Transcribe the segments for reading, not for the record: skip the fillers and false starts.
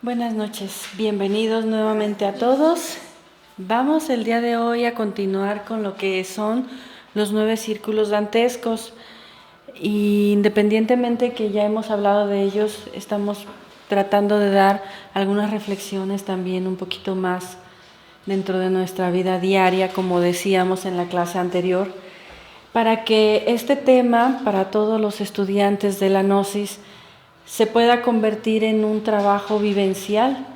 Buenas noches, bienvenidos nuevamente a todos. Vamos el día de hoy a continuar con lo que son los 9 círculos dantescos. Y independientemente que ya hemos hablado de ellos, estamos tratando de dar algunas reflexiones también un poquito más dentro de nuestra vida diaria, como decíamos en la clase anterior, para que este tema, para todos los estudiantes de la Gnosis, se pueda convertir en un trabajo vivencial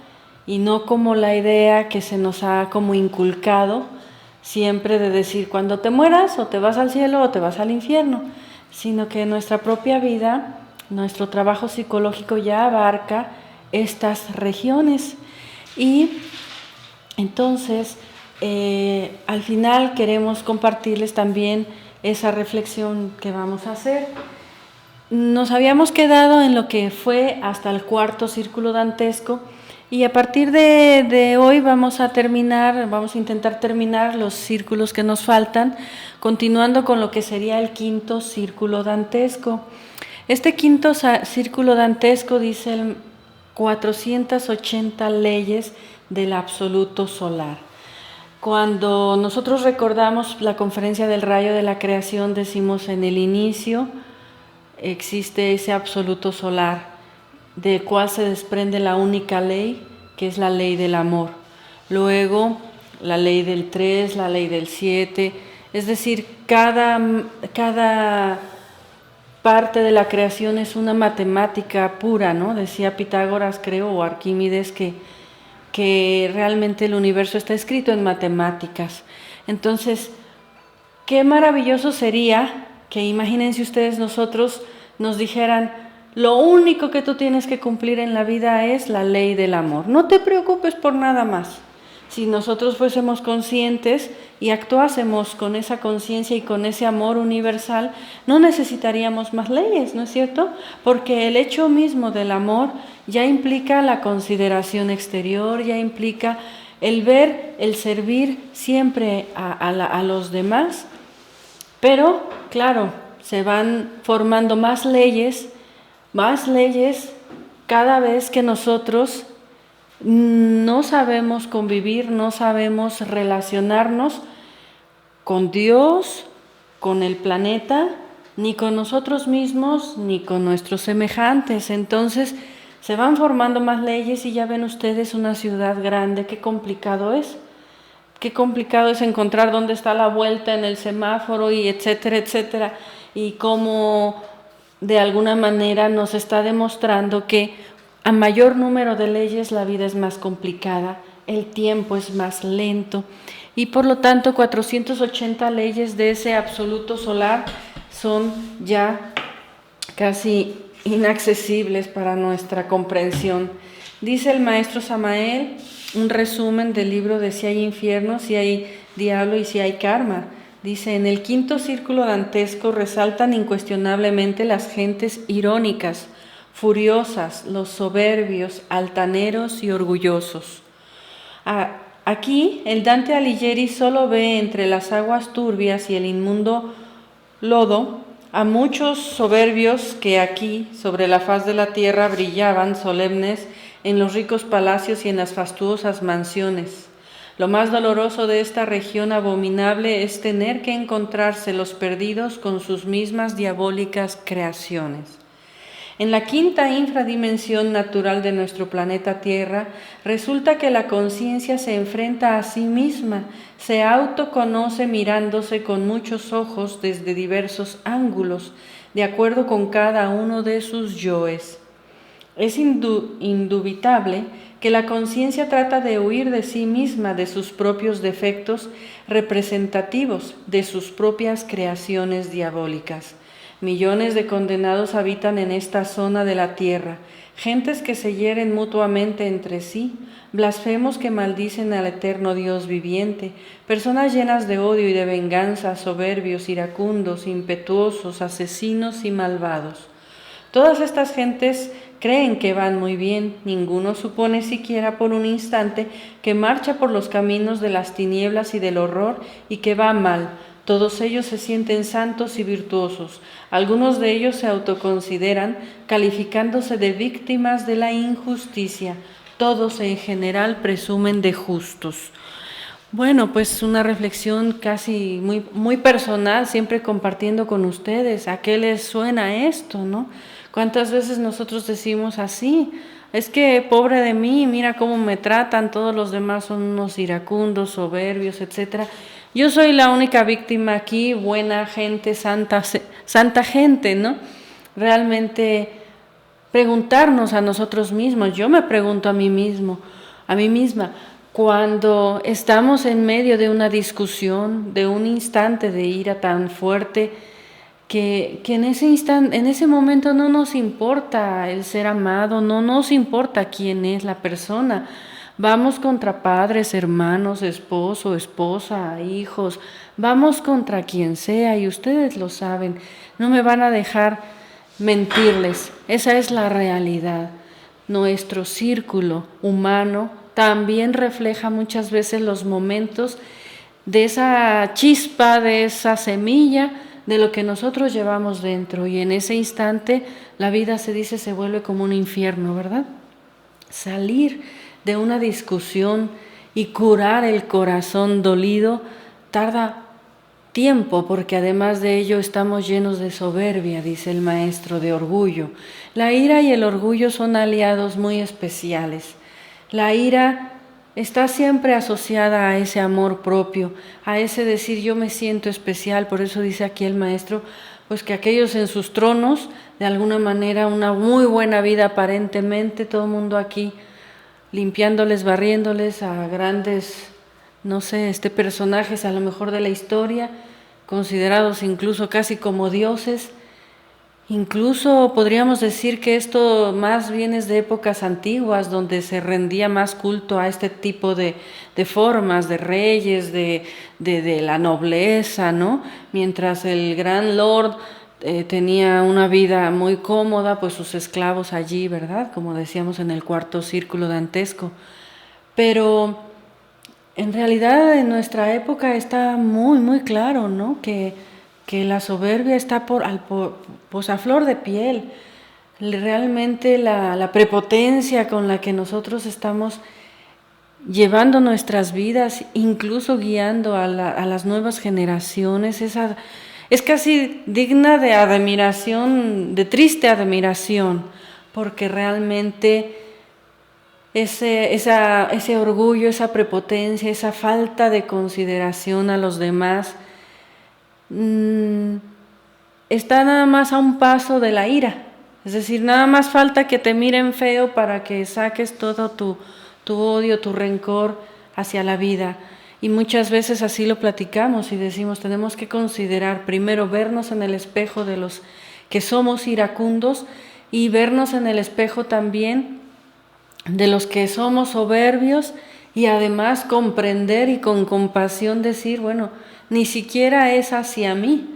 y no como la idea que se nos ha como inculcado siempre de decir cuando te mueras o te vas al cielo o te vas al infierno, sino que nuestra propia vida, nuestro trabajo psicológico ya abarca estas regiones. Y entonces al final queremos compartirles también esa reflexión que vamos a hacer. Nos habíamos quedado en lo que fue hasta el 4.º círculo dantesco y a partir de hoy vamos a intentar terminar los círculos que nos faltan, continuando con lo que sería el 5.º círculo dantesco. Este 5.º círculo dantesco dice 480 leyes del absoluto solar. Cuando nosotros recordamos la conferencia del rayo de la creación, decimos en el inicio existe ese absoluto solar, del cual se desprende la única ley, que es la ley del amor. Luego, la ley del 3, la ley del 7, es decir, cada parte de la creación es una matemática pura, ¿no? Decía Pitágoras, creo, o Arquímedes, que realmente el universo está escrito en matemáticas. Entonces, qué maravilloso sería que, imagínense ustedes, nosotros nos dijeran, lo único que tú tienes que cumplir en la vida es la ley del amor. No te preocupes por nada más. Si nosotros fuésemos conscientes y actuásemos con esa conciencia y con ese amor universal, no necesitaríamos más leyes, ¿no es cierto? Porque el hecho mismo del amor ya implica la consideración exterior, ya implica el ver, el servir siempre a los demás. Pero, claro, se van formando más leyes cada vez que nosotros no sabemos convivir, no sabemos relacionarnos con Dios, con el planeta, ni con nosotros mismos, ni con nuestros semejantes. Entonces, se van formando más leyes y ya ven ustedes una ciudad grande, qué complicado es. Qué complicado es encontrar dónde está la vuelta en el semáforo y etcétera, etcétera. Y cómo de alguna manera nos está demostrando que a mayor número de leyes la vida es más complicada, el tiempo es más lento. Y por lo tanto 480 leyes de ese absoluto solar son ya casi inaccesibles para nuestra comprensión. Dice el maestro Samael, un resumen del libro de Si hay infierno, si hay diablo y si hay karma. Dice, en el 5.º círculo dantesco resaltan incuestionablemente las gentes irónicas, furiosas, los soberbios, altaneros y orgullosos. Aquí el Dante Alighieri solo ve entre las aguas turbias y el inmundo lodo a muchos soberbios que aquí, sobre la faz de la tierra, brillaban solemnes en los ricos palacios y en las fastuosas mansiones. Lo más doloroso de esta región abominable es tener que encontrarse los perdidos con sus mismas diabólicas creaciones. En la 5.ª infradimensión natural de nuestro planeta Tierra, resulta que la conciencia se enfrenta a sí misma, se autoconoce mirándose con muchos ojos desde diversos ángulos, de acuerdo con cada uno de sus yoes. Es indubitable que la conciencia trata de huir de sí misma, de sus propios defectos representativos, de sus propias creaciones diabólicas. Millones de condenados habitan en esta zona de la tierra, gentes que se hieren mutuamente entre sí, blasfemos que maldicen al eterno Dios viviente, personas llenas de odio y de venganza, soberbios, iracundos, impetuosos, asesinos y malvados. Todas estas gentes creen que van muy bien, ninguno supone siquiera por un instante que marcha por los caminos de las tinieblas y del horror y que va mal. Todos ellos se sienten santos y virtuosos. Algunos de ellos se autoconsideran calificándose de víctimas de la injusticia. todos en general presumen de justos. Bueno, pues una reflexión casi muy personal, siempre compartiendo con ustedes. ¿A qué les suena esto, no? ¿Cuántas veces nosotros decimos así? Es que pobre de mí, mira cómo me tratan, todos los demás son unos iracundos, soberbios, etcétera. Yo soy la única víctima aquí, buena gente, santa gente, ¿no? Realmente preguntarnos a nosotros mismos, yo me pregunto a mí mismo, a mí misma, cuando estamos en medio de una discusión, de un instante de ira tan fuerte, que en ese instante, en ese momento no nos importa el ser amado, no nos importa quién es la persona. Vamos contra padres, hermanos, esposo, esposa, hijos, vamos contra quien sea y ustedes lo saben, no me van a dejar mentirles, esa es la realidad. Nuestro círculo humano también refleja muchas veces los momentos de esa chispa, de esa semilla, de lo que nosotros llevamos dentro. Y en ese instante la vida, se dice, se vuelve como un infierno, ¿verdad? Salir de una discusión y curar el corazón dolido tarda tiempo, porque además de ello estamos llenos de soberbia, dice el maestro, de orgullo. La ira y el orgullo son aliados muy especiales. La ira está siempre asociada a ese amor propio, a ese decir yo me siento especial. Por eso dice aquí el maestro, pues que aquellos en sus tronos, de alguna manera una muy buena vida aparentemente, todo el mundo aquí limpiándoles, barriéndoles a grandes, no sé, personajes a lo mejor de la historia, considerados incluso casi como dioses. Incluso podríamos decir que esto más bien es de épocas antiguas, donde se rendía más culto a este tipo de formas, de reyes, de la nobleza, ¿no? Mientras el gran lord tenía una vida muy cómoda, pues sus esclavos allí, ¿verdad? Como decíamos en el cuarto círculo dantesco. Pero en realidad en nuestra época está muy claro, ¿no? Que la soberbia está pues a flor de piel. Realmente la prepotencia con la que nosotros estamos llevando nuestras vidas, incluso guiando a las nuevas generaciones, es casi digna de admiración, de triste admiración, porque realmente ese orgullo, esa prepotencia, esa falta de consideración a los demás, está nada más a un paso de la ira. Es decir, nada más falta que te miren feo para que saques todo tu odio, tu rencor hacia la vida. Y muchas veces así lo platicamos y decimos, tenemos que considerar primero vernos en el espejo de los que somos iracundos y vernos en el espejo también de los que somos soberbios, y además comprender y con compasión decir, bueno, ni siquiera es hacia mí,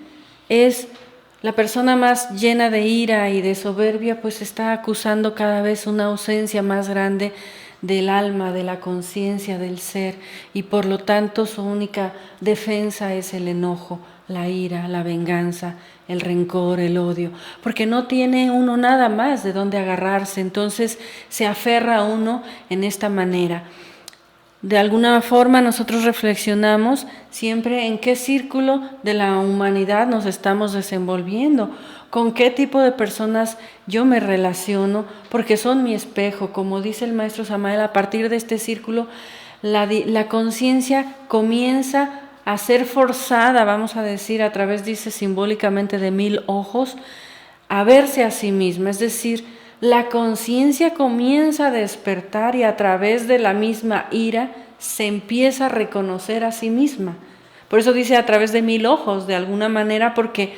es la persona más llena de ira y de soberbia, pues está acusando cada vez una ausencia más grande del alma, de la conciencia, del ser, y por lo tanto su única defensa es el enojo, la ira, la venganza, el rencor, el odio, porque no tiene uno nada más de dónde agarrarse, entonces se aferra a uno en esta manera. De alguna forma nosotros reflexionamos siempre en qué círculo de la humanidad nos estamos desenvolviendo, con qué tipo de personas yo me relaciono, porque son mi espejo. Como dice el maestro Samael, a partir de este círculo la conciencia comienza a ser forzada, vamos a decir, a través, dice simbólicamente, de 1000 ojos, a verse a sí misma, es decir, la conciencia comienza a despertar y a través de la misma ira se empieza a reconocer a sí misma. Por eso dice a través de 1000 ojos, de alguna manera, porque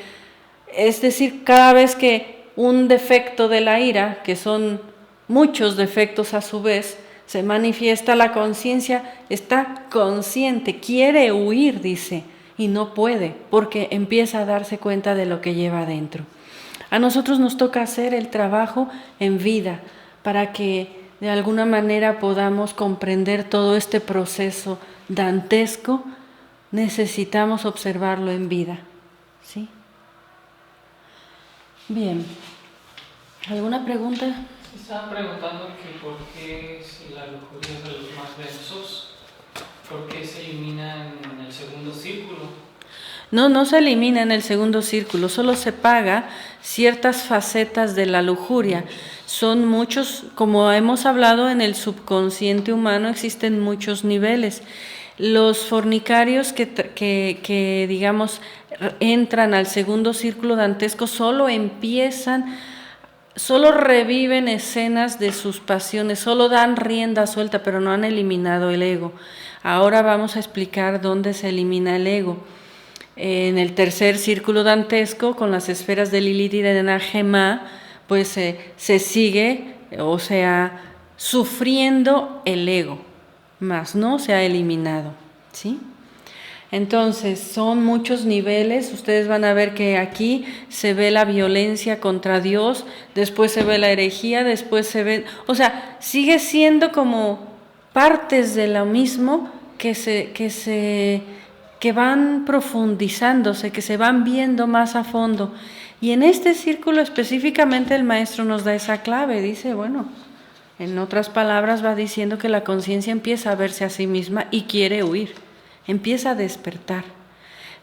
es decir, cada vez que un defecto de la ira, que son muchos defectos a su vez, se manifiesta, la conciencia está consciente, quiere huir, dice, y no puede, porque empieza a darse cuenta de lo que lleva adentro. A nosotros nos toca hacer el trabajo en vida para que de alguna manera podamos comprender todo este proceso dantesco. Necesitamos observarlo en vida, ¿sí? Bien, ¿alguna pregunta? Estaba preguntando que por qué si la lujuria es de los más densos, ¿por qué se eliminan en el segundo círculo? No, no se elimina en el segundo círculo, solo se paga ciertas facetas de la lujuria. Son muchos, como hemos hablado, en el subconsciente humano existen muchos niveles. Los fornicarios que digamos, entran al segundo círculo dantesco solo reviven escenas de sus pasiones, solo dan rienda suelta, pero no han eliminado el ego. Ahora vamos a explicar dónde se elimina el ego. En el tercer círculo dantesco, con las esferas de Lilith y de Nagema, pues se sigue, o sea, sufriendo el ego, más no se ha eliminado, ¿sí? Entonces, son muchos niveles. Ustedes van a ver que aquí se ve la violencia contra Dios, después se ve la herejía, después se ve... O sea, sigue siendo como partes de lo mismo que van profundizándose, que se van viendo más a fondo. Y en este círculo específicamente el maestro nos da esa clave. Dice, bueno, en otras palabras va diciendo que la conciencia empieza a verse a sí misma y quiere huir. Empieza a despertar.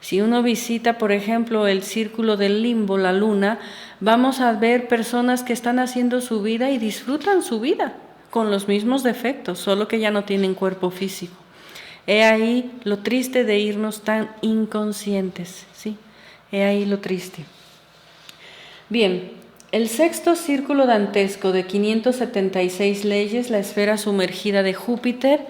Si uno visita, por ejemplo, el círculo del limbo, la luna, vamos a ver personas que están haciendo su vida y disfrutan su vida con los mismos defectos, solo que ya no tienen cuerpo físico. He ahí lo triste de irnos tan inconscientes, ¿sí? He ahí lo triste. Bien, el sexto círculo dantesco de 576 leyes, la esfera sumergida de Júpiter,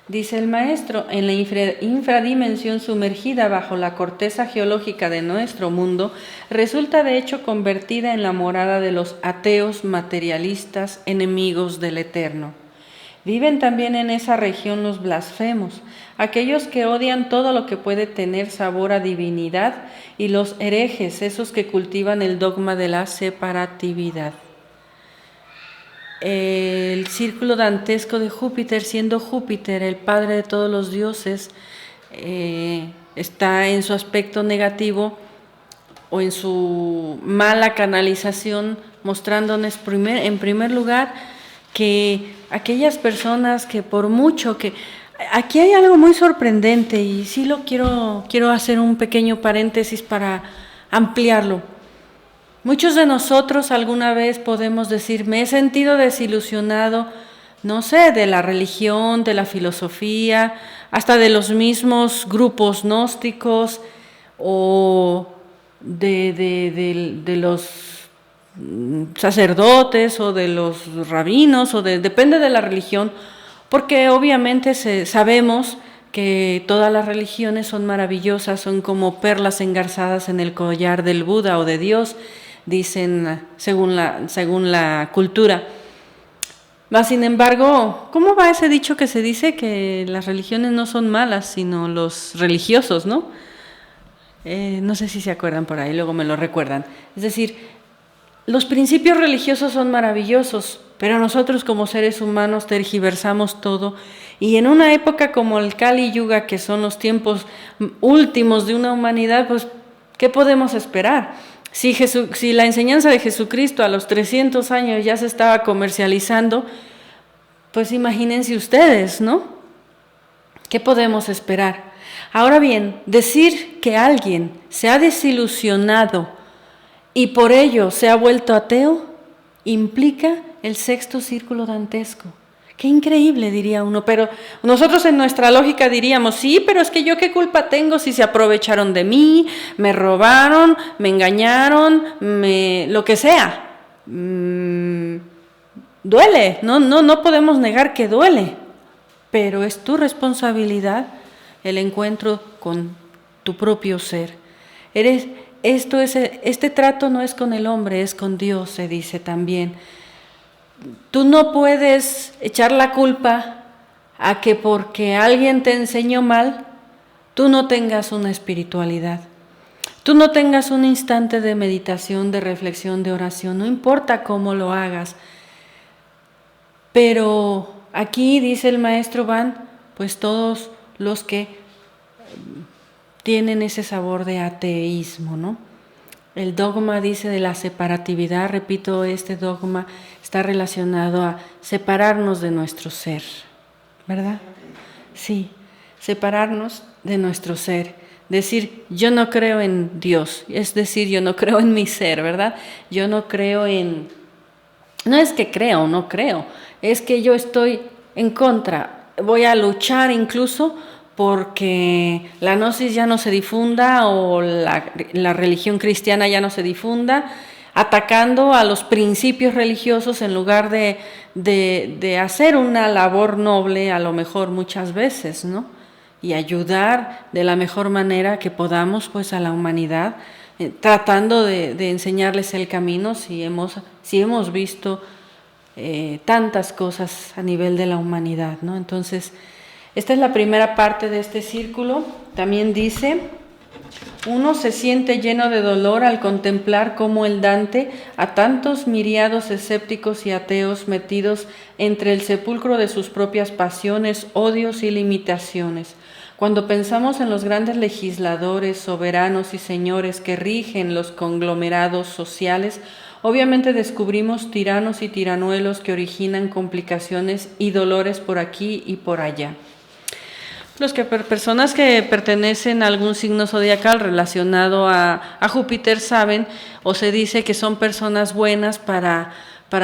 dice el maestro, en la infradimensión sumergida bajo la corteza geológica de nuestro mundo, resulta de hecho convertida en la morada de los ateos materialistas, enemigos del Eterno. Viven también en esa región los blasfemos, aquellos que odian todo lo que puede tener sabor a divinidad, y los herejes, esos que cultivan el dogma de la separatividad. El círculo dantesco de Júpiter, siendo Júpiter el padre de todos los dioses, está en su aspecto negativo o en su mala canalización, mostrándonos en primer lugar que aquellas personas que por mucho que... Aquí hay algo muy sorprendente y sí lo quiero hacer un pequeño paréntesis para ampliarlo. Muchos de nosotros alguna vez podemos decir, me he sentido desilusionado, no sé, de la religión, de la filosofía, hasta de los mismos grupos gnósticos o de los sacerdotes o de los rabinos, depende de la religión, porque obviamente sabemos que todas las religiones son maravillosas, son como perlas engarzadas en el collar del Buda o de Dios, dicen según la cultura. Mas, sin embargo, ¿cómo va ese dicho que se dice que las religiones no son malas, sino los religiosos, ¿no? No sé si se acuerdan por ahí, luego me lo recuerdan. Es decir, los principios religiosos son maravillosos, pero nosotros como seres humanos tergiversamos todo, y en una época como el Kali Yuga, que son los tiempos últimos de una humanidad, pues, ¿qué podemos esperar? Si la enseñanza de Jesucristo a los 300 años ya se estaba comercializando, pues imagínense ustedes, ¿no? ¿Qué podemos esperar? Ahora bien, decir que alguien se ha desilusionado y por ello se ha vuelto ateo implica el sexto círculo dantesco. Qué increíble, diría uno, pero nosotros en nuestra lógica diríamos, sí, pero es que yo qué culpa tengo si se aprovecharon de mí, me robaron, me engañaron, lo que sea. Duele, no podemos negar que duele, pero es tu responsabilidad el encuentro con tu propio ser. Este trato no es con el hombre, es con Dios, se dice también. Tú no puedes echar la culpa a que porque alguien te enseñó mal, tú no tengas una espiritualidad. Tú no tengas un instante de meditación, de reflexión, de oración, no importa cómo lo hagas. Pero aquí dice el maestro van, pues todos los que tienen ese sabor de ateísmo, ¿no? El dogma dice de la separatividad, repito, este dogma está relacionado a separarnos de nuestro ser, ¿verdad? Sí, separarnos de nuestro ser. Decir, yo no creo en Dios, es decir, yo no creo en mi ser, ¿verdad? Yo no creo en... No es que creo o no creo, es que yo estoy en contra. Voy a luchar incluso porque la gnosis ya no se difunda o la religión cristiana ya no se difunda, atacando a los principios religiosos en lugar de hacer una labor noble, a lo mejor muchas veces, ¿no? Y ayudar de la mejor manera que podamos pues a la humanidad, tratando de enseñarles el camino si hemos visto tantas cosas a nivel de la humanidad, ¿no? Entonces, esta es la primera parte de este círculo. También dice, uno se siente lleno de dolor al contemplar cómo el Dante a tantos miriados escépticos y ateos metidos entre el sepulcro de sus propias pasiones, odios y limitaciones. Cuando pensamos en los grandes legisladores, soberanos y señores que rigen los conglomerados sociales, obviamente descubrimos tiranos y tiranuelos que originan complicaciones y dolores por aquí y por allá. Personas que pertenecen a algún signo zodiacal relacionado a Júpiter saben o se dice que son personas buenas para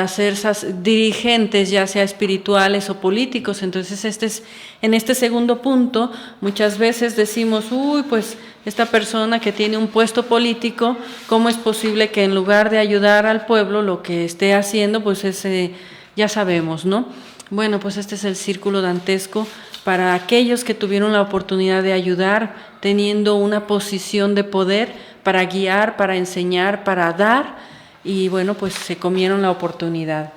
ser dirigentes, ya sea espirituales o políticos. Entonces en este segundo punto muchas veces decimos, pues esta persona que tiene un puesto político, ¿cómo es posible que en lugar de ayudar al pueblo lo que esté haciendo pues ya sabemos, ¿no? Bueno, pues este es el círculo dantesco para aquellos que tuvieron la oportunidad de ayudar, teniendo una posición de poder para guiar, para enseñar, para dar, y bueno, pues se comieron la oportunidad.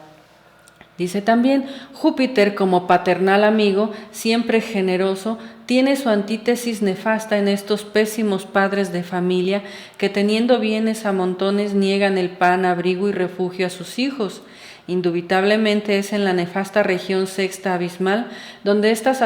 Dice también, Júpiter como paternal amigo, siempre generoso, tiene su antítesis nefasta en estos pésimos padres de familia que teniendo bienes a montones niegan el pan, abrigo y refugio a sus hijos. Indubitablemente es en la nefasta región sexta abismal donde estas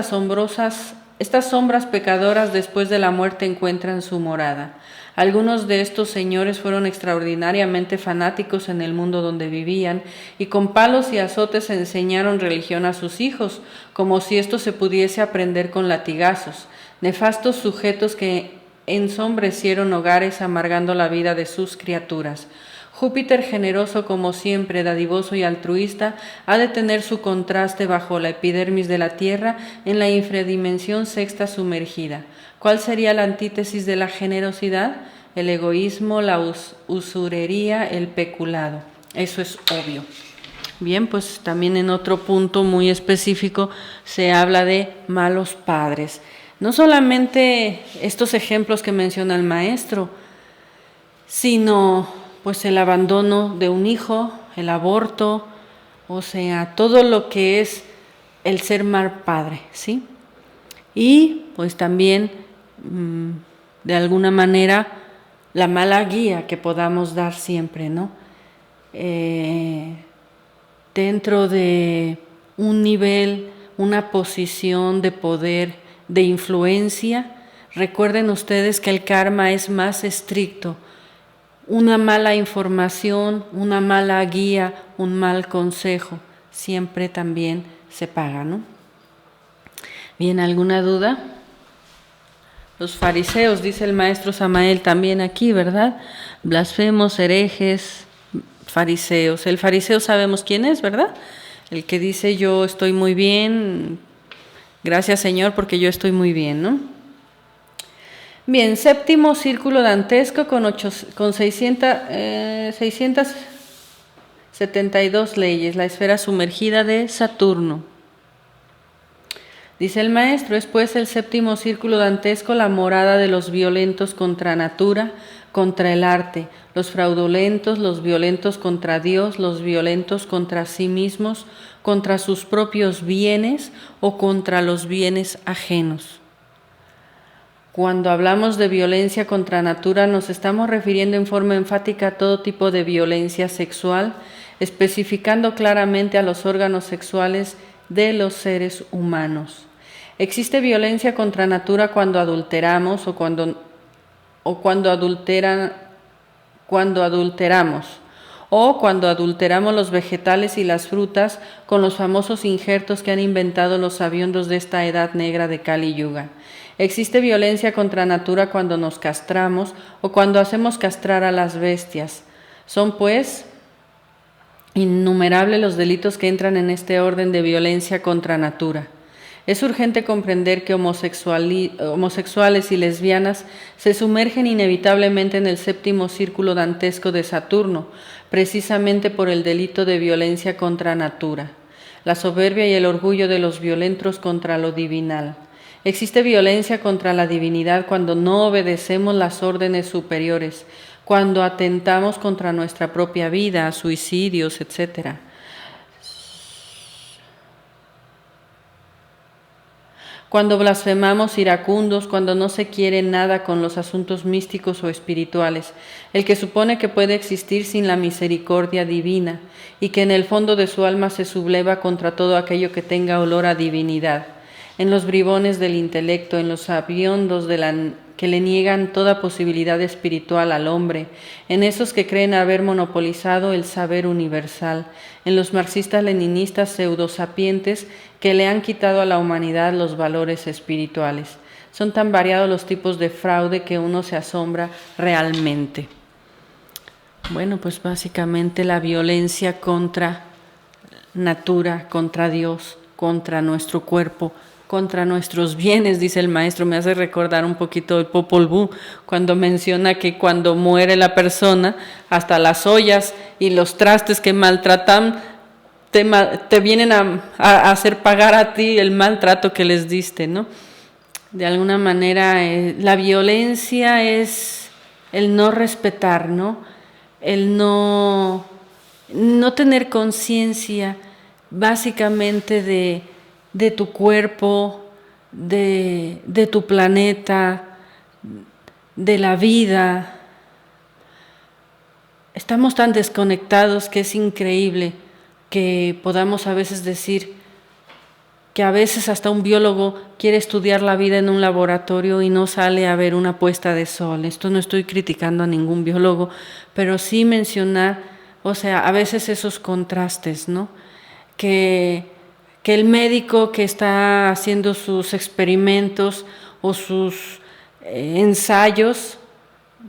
sombras pecadoras después de la muerte encuentran su morada. Algunos de estos señores fueron extraordinariamente fanáticos en el mundo donde vivían y con palos y azotes enseñaron religión a sus hijos, como si esto se pudiese aprender con latigazos. Nefastos sujetos que ensombrecieron hogares amargando la vida de sus criaturas. Júpiter, generoso como siempre, dadivoso y altruista, ha de tener su contraste bajo la epidermis de la Tierra en la infradimensión sexta sumergida. ¿Cuál sería la antítesis de la generosidad? El egoísmo, la usurería, el peculado. Eso es obvio. Bien, pues también en otro punto muy específico se habla de malos padres. No solamente estos ejemplos que menciona el maestro, sino pues el abandono de un hijo, el aborto, o sea, todo lo que es el ser mal padre, ¿sí? Y pues también, de alguna manera, la mala guía que podamos dar siempre, ¿no? Dentro de un nivel, una posición de poder, de influencia, recuerden ustedes que el karma es más estricto. Una mala información, una mala guía, un mal consejo, siempre también se paga, ¿no? Bien, ¿alguna duda? Los fariseos, dice el maestro Samael también aquí, ¿verdad? Blasfemos, herejes, fariseos. El fariseo sabemos quién es, ¿verdad? El que dice yo estoy muy bien, gracias Señor porque yo estoy muy bien, ¿no? Bien, séptimo círculo dantesco con 672 leyes, la esfera sumergida de Saturno. Dice el maestro, es pues el séptimo círculo dantesco la morada de los violentos contra natura, contra el arte, los fraudulentos, los violentos contra Dios, los violentos contra sí mismos, contra sus propios bienes o contra los bienes ajenos. Cuando hablamos de violencia contra natura nos estamos refiriendo en forma enfática a todo tipo de violencia sexual, especificando claramente a los órganos sexuales de los seres humanos. Existe violencia contra natura cuando adulteramos o cuando cuando adulteramos, o cuando adulteramos los vegetales y las frutas con los famosos injertos que han inventado los sabiondos de esta edad negra de Kali Yuga. Existe violencia contra natura cuando nos castramos o cuando hacemos castrar a las bestias. Son, pues, innumerables los delitos que entran en este orden de violencia contra natura. Es urgente comprender que homosexuales y lesbianas se sumergen inevitablemente en el séptimo círculo dantesco de Saturno, precisamente por el delito de violencia contra natura, la soberbia y el orgullo de los violentos contra lo divinal. Existe violencia contra la divinidad cuando no obedecemos las órdenes superiores, cuando atentamos contra nuestra propia vida, suicidios, etc. Cuando blasfemamos iracundos, cuando no se quiere nada con los asuntos místicos o espirituales, el que supone que puede existir sin la misericordia divina y que en el fondo de su alma se subleva contra todo aquello que tenga olor a divinidad, en los bribones del intelecto, en los sabiondos que le niegan toda posibilidad espiritual al hombre, en esos que creen haber monopolizado el saber universal, en los marxistas-leninistas pseudosapientes que le han quitado a la humanidad los valores espirituales. Son tan variados los tipos de fraude que uno se asombra realmente. Bueno, pues básicamente la violencia contra natura, contra Dios, contra nuestro cuerpo, contra nuestros bienes, dice el maestro. Me hace recordar un poquito el Popol Vuh, cuando menciona que cuando muere la persona, hasta las ollas y los trastes que maltratan, te vienen a hacer pagar a ti el maltrato que les diste, ¿no? De alguna manera, la violencia es el no respetar, ¿no? El no tener conciencia básicamente de tu cuerpo, de tu planeta, de la vida. Estamos tan desconectados que es increíble que podamos a veces decir que a veces hasta un biólogo quiere estudiar la vida en un laboratorio y no sale a ver una puesta de sol. Esto no estoy criticando a ningún biólogo, pero sí mencionar, a veces esos contrastes, ¿no? Que el médico que está haciendo sus experimentos o sus ensayos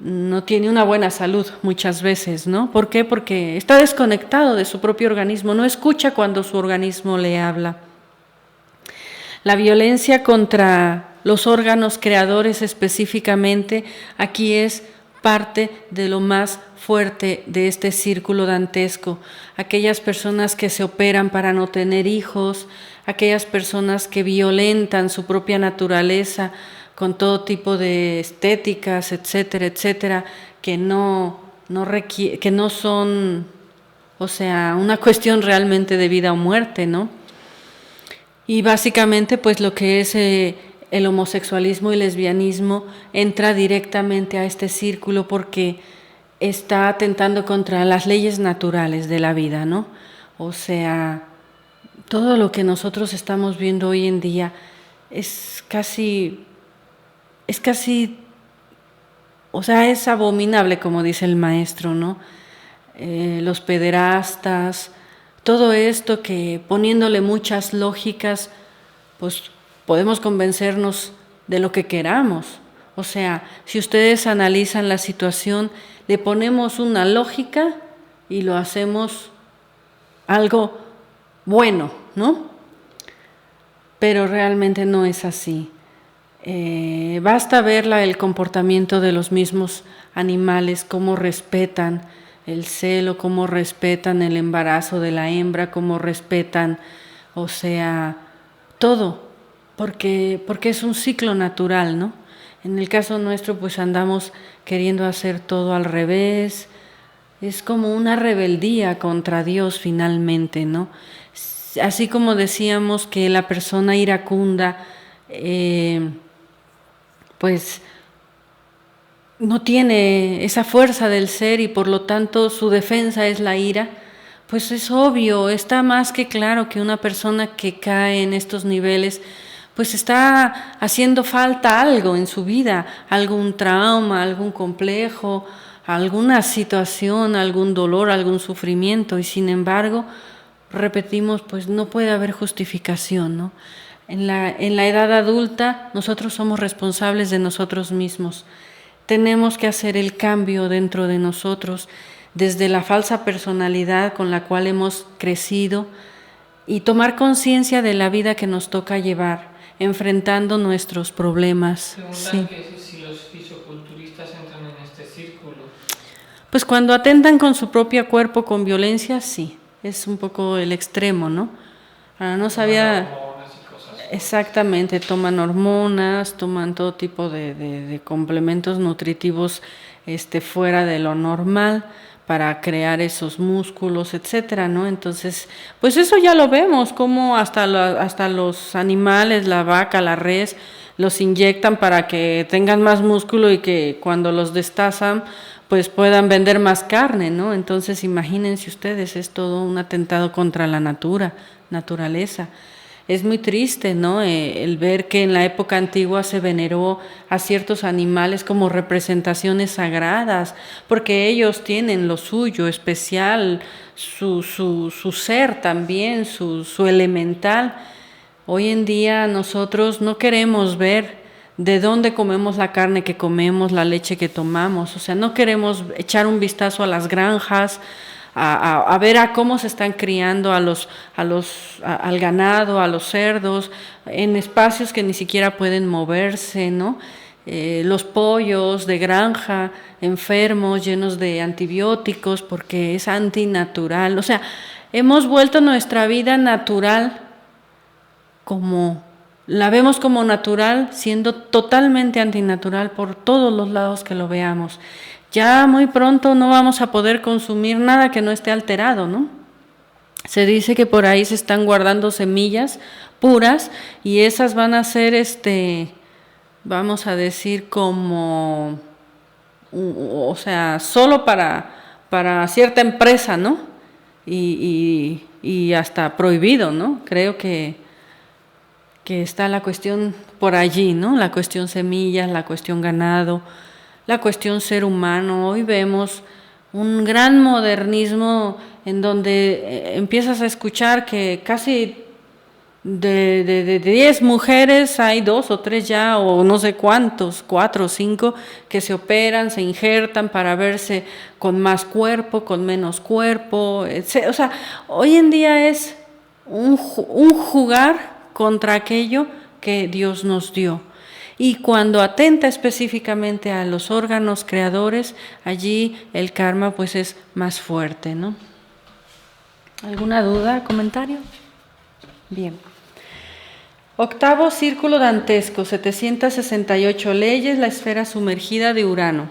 no tiene una buena salud muchas veces, ¿no? ¿Por qué? Porque está desconectado de su propio organismo, no escucha cuando su organismo le habla. La violencia contra los órganos creadores específicamente aquí es parte de lo más fuerte de este círculo dantesco. Aquellas personas que se operan para no tener hijos, aquellas personas que violentan su propia naturaleza con todo tipo de estéticas, etcétera, etcétera, que no son, una cuestión realmente de vida o muerte, ¿no? Y básicamente, pues lo que es el homosexualismo y lesbianismo entra directamente a este círculo porque está atentando contra las leyes naturales de la vida, ¿no? Todo lo que nosotros estamos viendo hoy en día es abominable, como dice el maestro, ¿no? Los pederastas, todo esto que poniéndole muchas lógicas, pues podemos convencernos de lo que queramos. Si ustedes analizan la situación, le ponemos una lógica y lo hacemos algo bueno, ¿no? Pero realmente no es así. Basta ver el comportamiento de los mismos animales, cómo respetan el celo, cómo respetan el embarazo de la hembra, cómo respetan, todo, porque es un ciclo natural, ¿no? En el caso nuestro, pues andamos queriendo hacer todo al revés. Es como una rebeldía contra Dios finalmente, ¿no? Así como decíamos que la persona iracunda, pues no tiene esa fuerza del ser y por lo tanto su defensa es la ira, pues es obvio, está más que claro que una persona que cae en estos niveles pues está haciendo falta algo en su vida, algún trauma, algún complejo, alguna situación, algún dolor, algún sufrimiento, y sin embargo, repetimos, pues no puede haber justificación, ¿no? En la edad adulta, nosotros somos responsables de nosotros mismos. Tenemos que hacer el cambio dentro de nosotros, desde la falsa personalidad con la cual hemos crecido, y tomar conciencia de la vida que nos toca llevar, enfrentando nuestros problemas. Preguntan que si los fisiculturistas entran en este círculo. Pues cuando atentan con su propio cuerpo con violencia, sí, es un poco el extremo, ¿no? No sabía exactamente, toman hormonas, toman todo tipo de complementos nutritivos fuera de lo normal para crear esos músculos, etcétera, ¿no? Entonces, pues eso ya lo vemos, como hasta los animales, la vaca, la res, los inyectan para que tengan más músculo y que cuando los destazan, pues puedan vender más carne, ¿no? Entonces, imagínense ustedes, es todo un atentado contra la naturaleza. Es muy triste, ¿no? El ver que en la época antigua se veneró a ciertos animales como representaciones sagradas, porque ellos tienen lo suyo especial, su ser también, su elemental. Hoy en día nosotros no queremos ver de dónde comemos la carne que comemos, la leche que tomamos. O sea, no queremos echar un vistazo a las granjas, a ver a cómo se están criando al ganado, a los cerdos, en espacios que ni siquiera pueden moverse, ¿no? Los pollos de granja, enfermos, llenos de antibióticos, porque es antinatural. O sea, hemos vuelto nuestra vida natural la vemos como natural, siendo totalmente antinatural por todos los lados que lo veamos. Ya muy pronto no vamos a poder consumir nada que no esté alterado, ¿no? Se dice que por ahí se están guardando semillas puras y esas van a ser, vamos a decir, como, o sea, solo para cierta empresa, ¿no? Y hasta prohibido, ¿no? Creo que está la cuestión por allí, ¿no? La cuestión semillas, la cuestión ganado, la cuestión ser humano. Hoy vemos un gran modernismo en donde empiezas a escuchar que casi de 10 mujeres hay 2 o 3 ya, o no sé cuántos, 4 o 5, que se operan, se injertan para verse con más cuerpo, con menos cuerpo, etc. O sea, hoy en día es un jugar contra aquello que Dios nos dio. Y cuando atenta específicamente a los órganos creadores, allí el karma pues es más fuerte, ¿no? ¿Alguna duda, comentario? Bien. Octavo círculo dantesco, 768 leyes, la esfera sumergida de Urano.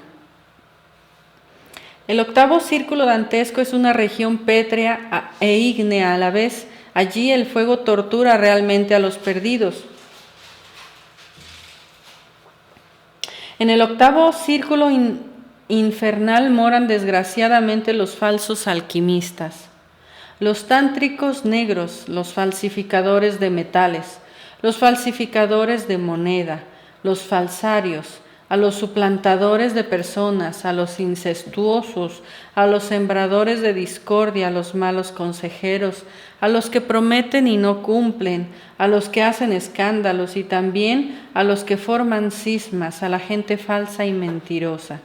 El octavo círculo dantesco es una región pétrea e ígnea a la vez. Allí el fuego tortura realmente a los perdidos. En el octavo círculo infernal moran desgraciadamente los falsos alquimistas, los tántricos negros, los falsificadores de metales, los falsificadores de moneda, los falsarios, a los suplantadores de personas, a los incestuosos, a los sembradores de discordia, a los malos consejeros, a los que prometen y no cumplen, a los que hacen escándalos y también a los que forman cismas, a la gente falsa y mentirosa.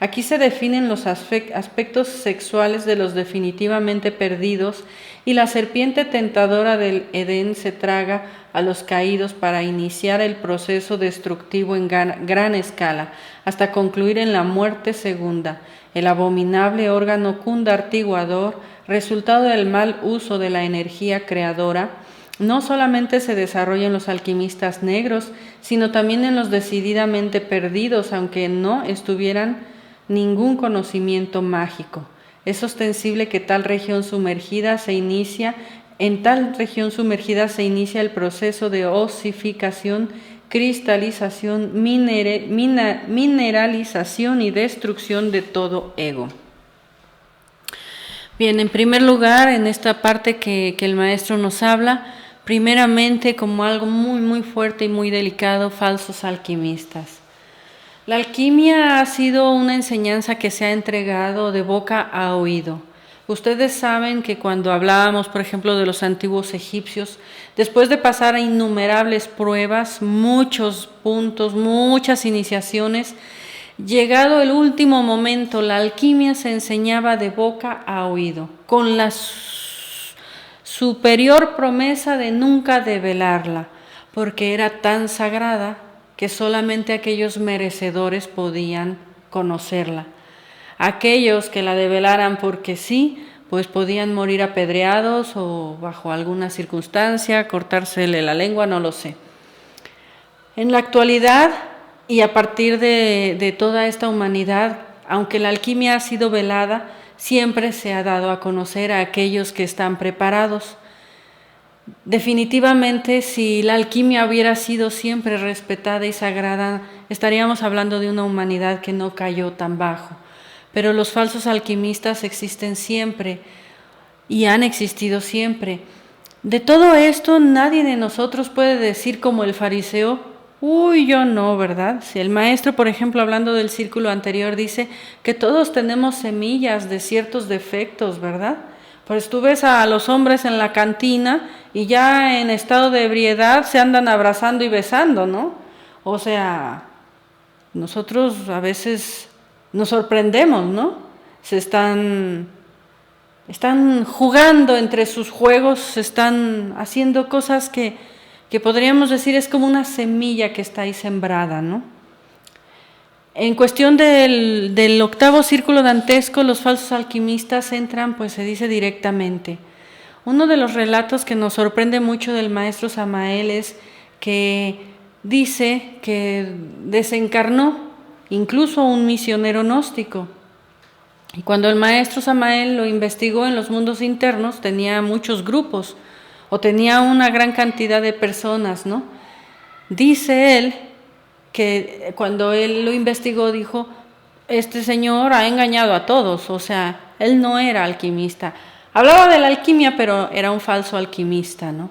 Aquí se definen los aspectos sexuales de los definitivamente perdidos y la serpiente tentadora del Edén se traga a los caídos para iniciar el proceso destructivo en gran escala, hasta concluir en la muerte segunda, el abominable órgano cundartiguador, resultado del mal uso de la energía creadora. No solamente se desarrolla en los alquimistas negros, sino también en los decididamente perdidos, aunque no tuvieran ningún conocimiento mágico. Es ostensible que en tal región sumergida se inicia el proceso de osificación, cristalización, mineralización y destrucción de todo ego. Bien, en primer lugar, en esta parte que el maestro nos habla, primeramente como algo muy, muy fuerte y muy delicado, falsos alquimistas. La alquimia ha sido una enseñanza que se ha entregado de boca a oído. Ustedes saben que cuando hablábamos, por ejemplo, de los antiguos egipcios, después de pasar a innumerables pruebas, muchos puntos, muchas iniciaciones, llegado el último momento, la alquimia se enseñaba de boca a oído, con la superior promesa de nunca develarla, porque era tan sagrada que solamente aquellos merecedores podían conocerla. Aquellos que la develaran porque sí, pues podían morir apedreados o bajo alguna circunstancia, cortársele la lengua, no lo sé. En la actualidad y a partir de toda esta humanidad, aunque la alquimia ha sido velada, siempre se ha dado a conocer a aquellos que están preparados. Definitivamente, si la alquimia hubiera sido siempre respetada y sagrada, estaríamos hablando de una humanidad que no cayó tan bajo. Pero los falsos alquimistas existen siempre y han existido siempre. De todo esto nadie de nosotros puede decir como el fariseo, uy, yo no, ¿verdad? Si el maestro, por ejemplo, hablando del círculo anterior, dice que todos tenemos semillas de ciertos defectos, ¿verdad? Pues tú ves a los hombres en la cantina y ya en estado de ebriedad se andan abrazando y besando, ¿no? O sea, nosotros a veces nos sorprendemos, ¿no? Están jugando entre sus juegos, están haciendo cosas que podríamos decir es como una semilla que está ahí sembrada, ¿no? En cuestión del octavo círculo dantesco, los falsos alquimistas entran, pues se dice directamente. Uno de los relatos que nos sorprende mucho del maestro Samael es que dice que desencarnó incluso un misionero gnóstico. Y cuando el maestro Samael lo investigó en los mundos internos, tenía muchos grupos o tenía una gran cantidad de personas, ¿no? Dice él que cuando él lo investigó dijo, este señor ha engañado a todos, o sea, él no era alquimista. Hablaba de la alquimia, pero era un falso alquimista, ¿no?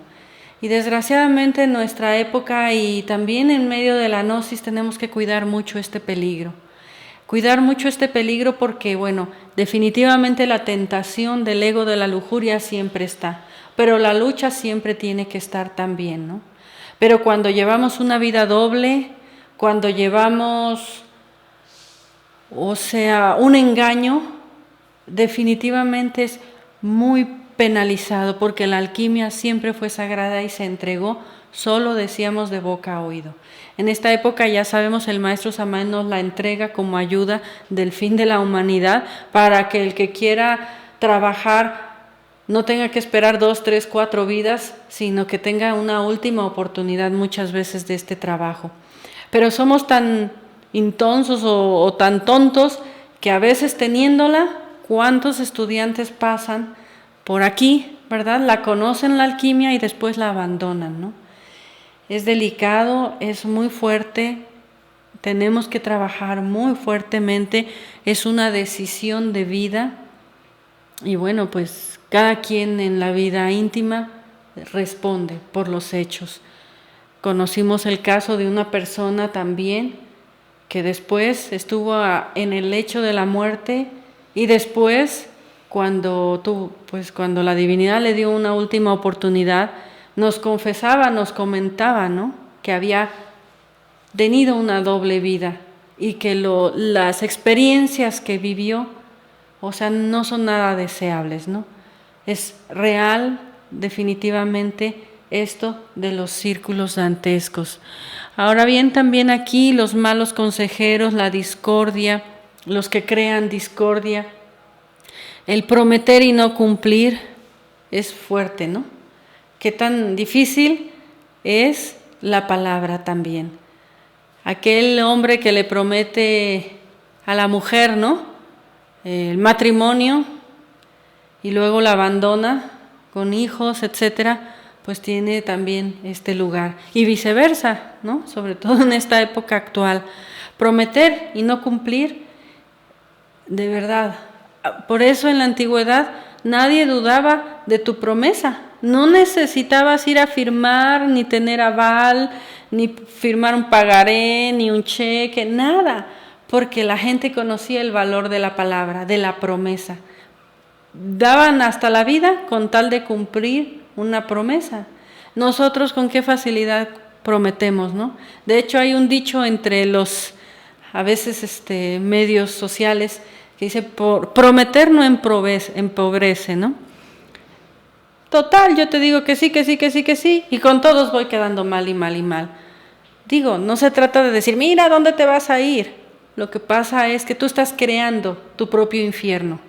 Y desgraciadamente en nuestra época y también en medio de la gnosis tenemos que cuidar mucho este peligro. Cuidar mucho este peligro porque, bueno, definitivamente la tentación del ego de la lujuria siempre está, pero la lucha siempre tiene que estar también, ¿no? Pero cuando llevamos una vida doble, cuando llevamos, o sea, un engaño, definitivamente es muy penalizado porque la alquimia siempre fue sagrada y se entregó, solo decíamos de boca a oído. En esta época ya sabemos el maestro Samael nos la entrega como ayuda del fin de la humanidad para que el que quiera trabajar no tenga que esperar 2, 3, 4 vidas, sino que tenga una última oportunidad muchas veces de este trabajo. Pero somos tan intonsos o tan tontos que a veces teniéndola, ¿cuántos estudiantes pasan por aquí, verdad? La conocen la alquimia y después la abandonan, ¿no? Es delicado, es muy fuerte, tenemos que trabajar muy fuertemente, es una decisión de vida y bueno, pues cada quien en la vida íntima responde por los hechos. Conocimos el caso de una persona también que después estuvo en el lecho de la muerte y después cuando la divinidad le dio una última oportunidad, nos confesaba, nos comentaba, ¿no? Que había tenido una doble vida y que las experiencias que vivió, o sea, no son nada deseables, ¿no? Es real, definitivamente, esto de los círculos dantescos. Ahora bien, también aquí los malos consejeros, la discordia, los que crean discordia, el prometer y no cumplir es fuerte, ¿no? Qué tan difícil es la palabra también. Aquel hombre que le promete a la mujer, ¿no? El matrimonio y luego la abandona con hijos, etcétera, pues tiene también este lugar. Y viceversa, ¿no? Sobre todo en esta época actual. Prometer y no cumplir, de verdad. Por eso en la antigüedad nadie dudaba de tu promesa. No necesitabas ir a firmar, ni tener aval, ni firmar un pagaré, ni un cheque, nada, porque la gente conocía el valor de la palabra, de la promesa. Daban hasta la vida con tal de cumplir una promesa. Nosotros con qué facilidad prometemos, ¿no? De hecho hay un dicho entre los, a veces medios sociales, que dice, prometer no empobrece, ¿no? Total, yo te digo que sí, que sí, que sí, que sí, y con todos voy quedando mal y mal y mal. Digo, no se trata de decir, mira, ¿dónde te vas a ir? Lo que pasa es que tú estás creando tu propio infierno.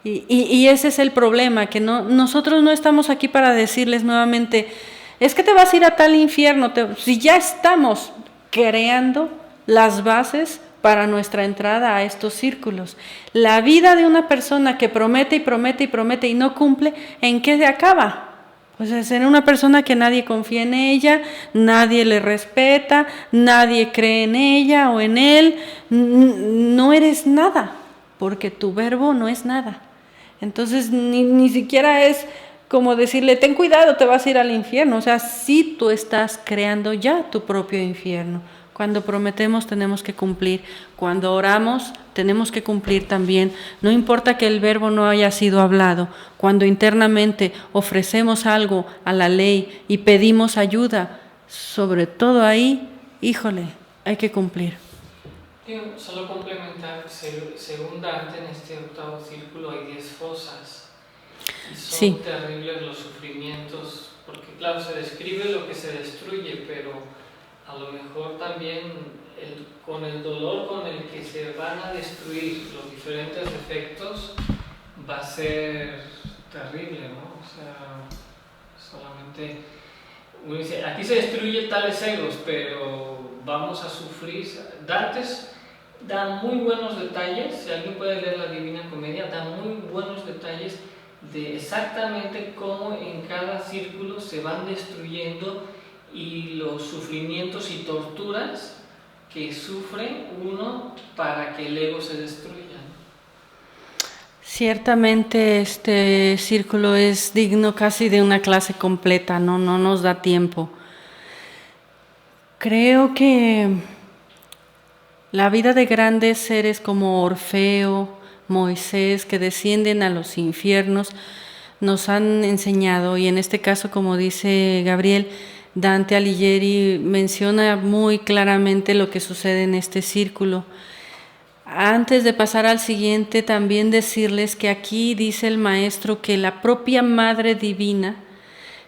Y ese es el problema, que nosotros no estamos aquí para decirles nuevamente, es que te vas a ir a tal infierno, si ya estamos creando las bases para nuestra entrada a estos círculos. La vida de una persona que promete y promete y promete y no cumple, ¿en qué se acaba? Pues es en una persona que nadie confía en ella, nadie le respeta, nadie cree en ella o en él, no eres nada, porque tu verbo no es nada. Entonces ni siquiera es como decirle, ten cuidado, te vas a ir al infierno. O sea, sí tú estás creando ya tu propio infierno. Cuando prometemos tenemos que cumplir. Cuando oramos tenemos que cumplir también. No importa que el verbo no haya sido hablado. Cuando internamente ofrecemos algo a la ley y pedimos ayuda, sobre todo ahí, híjole, hay que cumplir. Solo complementar, según Dante, en este octavo círculo hay 10 fosas. Y son terribles los sufrimientos, porque claro, se describe lo que se destruye, pero a lo mejor también con el dolor con el que se van a destruir los diferentes efectos va a ser terrible, ¿no? O sea, solamente uno dice, aquí se destruye tales egos, pero vamos a sufrir. Dante da muy buenos detalles, si alguien puede leer la Divina Comedia, da muy buenos detalles de exactamente cómo en cada círculo se van destruyendo y los sufrimientos y torturas que sufre uno para que el ego se destruya. Ciertamente este círculo es digno casi de una clase completa, no nos da tiempo. Creo que la vida de grandes seres como Orfeo, Moisés, que descienden a los infiernos, nos han enseñado, y en este caso, como dice Gabriel, Dante Alighieri menciona muy claramente lo que sucede en este círculo. Antes de pasar al siguiente, también decirles que aquí dice el maestro que la propia Madre Divina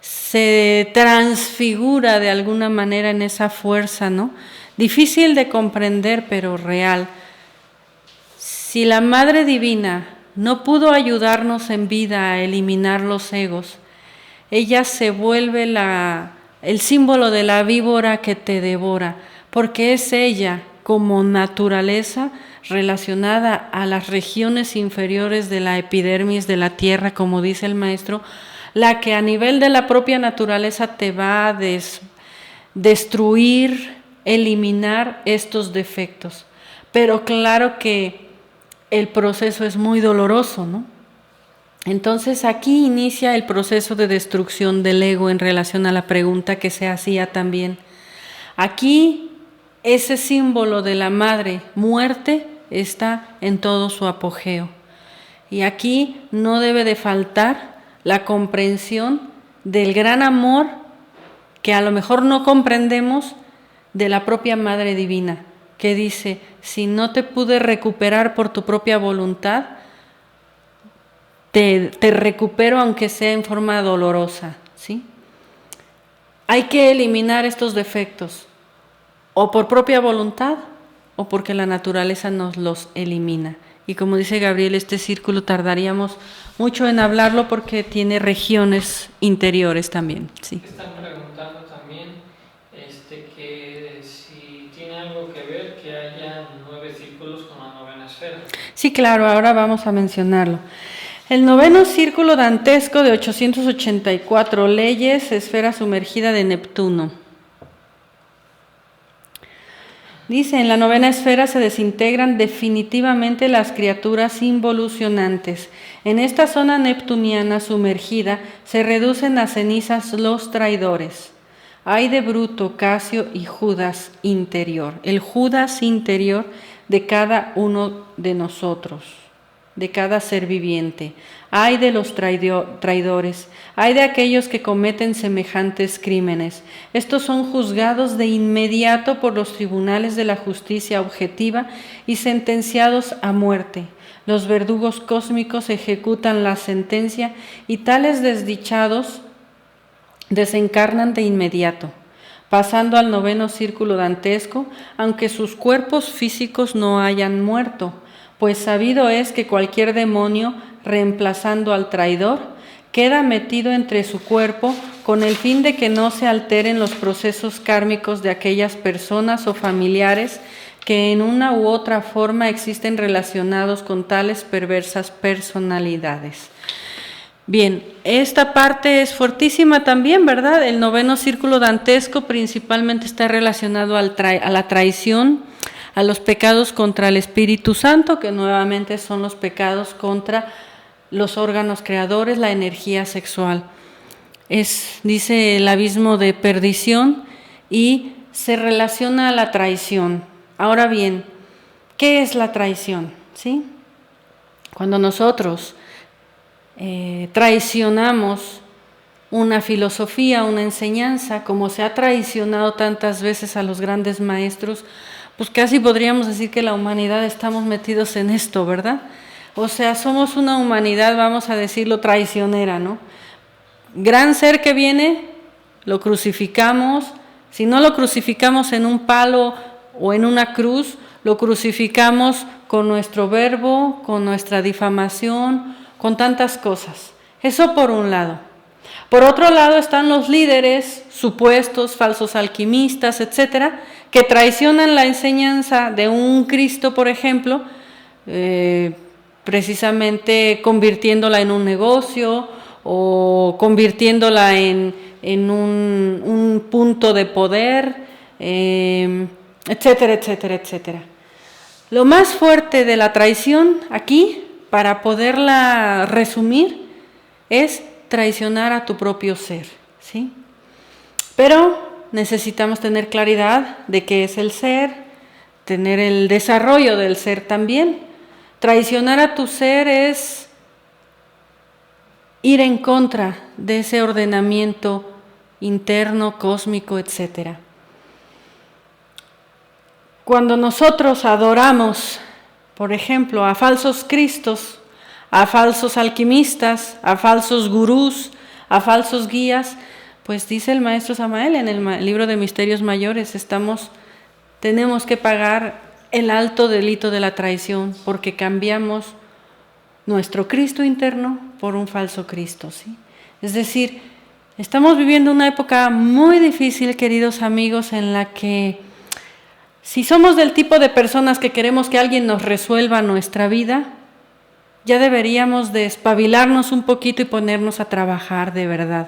se transfigura de alguna manera en esa fuerza, ¿no? Difícil de comprender, pero real. Si la Madre Divina no pudo ayudarnos en vida a eliminar los egos, ella se vuelve el símbolo de la víbora que te devora, porque es ella como naturaleza relacionada a las regiones inferiores de la epidermis de la tierra, como dice el maestro, la que a nivel de la propia naturaleza te va a destruir, eliminar estos defectos. Pero claro que el proceso es muy doloroso, ¿no? Entonces aquí inicia el proceso de destrucción del ego en relación a la pregunta que se hacía también. Aquí ese símbolo de la madre muerte está en todo su apogeo. Y aquí no debe de faltar la comprensión del gran amor que a lo mejor no comprendemos de la propia Madre Divina, que dice, si no te pude recuperar por tu propia voluntad, te recupero aunque sea en forma dolorosa, ¿sí? Hay que eliminar estos defectos, o por propia voluntad, o porque la naturaleza nos los elimina. Y como dice Gabriel, este círculo tardaríamos mucho en hablarlo porque tiene regiones interiores también, ¿sí? Están preguntando también que si tiene algo que ver que haya 9 círculos con la novena esfera. Sí, claro, ahora vamos a mencionarlo. El noveno círculo dantesco de 884 leyes, esfera sumergida de Neptuno. Dice, en la novena esfera se desintegran definitivamente las criaturas involucionantes. En esta zona neptuniana sumergida se reducen a cenizas los traidores. Ay de Bruto, Casio y Judas interior, el Judas interior de cada uno de nosotros, de cada ser viviente. Ay de los traidores, ay de aquellos que cometen semejantes crímenes. Estos son juzgados de inmediato por los tribunales de la justicia objetiva y sentenciados a muerte. Los verdugos cósmicos ejecutan la sentencia y tales desdichados desencarnan de inmediato, pasando al 9º círculo dantesco, aunque sus cuerpos físicos no hayan muerto, pues sabido es que cualquier demonio, reemplazando al traidor, queda metido entre su cuerpo con el fin de que no se alteren los procesos kármicos de aquellas personas o familiares que en una u otra forma existen relacionados con tales perversas personalidades. Bien, esta parte es fuertísima también, ¿verdad? El 9º círculo dantesco principalmente está relacionado a la traición, a los pecados contra el Espíritu Santo, que nuevamente son los pecados contra los órganos creadores, la energía sexual. Dice el abismo de perdición y se relaciona a la traición. Ahora bien, ¿qué es la traición? ¿Sí? Cuando nosotros traicionamos una filosofía, una enseñanza, como se ha traicionado tantas veces a los grandes maestros, pues casi podríamos decir que la humanidad estamos metidos en esto, ¿verdad? O sea, somos una humanidad, vamos a decirlo, traicionera, ¿no? Gran ser que viene, lo crucificamos. Si no lo crucificamos en un palo o en una cruz, lo crucificamos con nuestro verbo, con nuestra difamación, con tantas cosas. Eso por un lado. Por otro lado están los líderes supuestos, falsos alquimistas, etcétera, que traicionan la enseñanza de un Cristo, por ejemplo, precisamente convirtiéndola en un negocio o convirtiéndola en un punto de poder, etcétera, etcétera, etcétera. Lo más fuerte de la traición aquí, para poderla resumir, es traicionar a tu propio ser, ¿sí? Pero necesitamos tener claridad de qué es el ser, tener el desarrollo del ser también. Traicionar a tu ser es ir en contra de ese ordenamiento interno, cósmico, etcétera. Cuando nosotros adoramos, por ejemplo, a falsos cristos, a falsos alquimistas, a falsos gurús, a falsos guías, pues dice el maestro Samael en el libro de Misterios Mayores, tenemos que pagar el alto delito de la traición, porque cambiamos nuestro Cristo interno por un falso Cristo, ¿sí? Es decir, estamos viviendo una época muy difícil, queridos amigos, en la que si somos del tipo de personas que queremos que alguien nos resuelva nuestra vida, ya deberíamos de espabilarnos un poquito y ponernos a trabajar de verdad.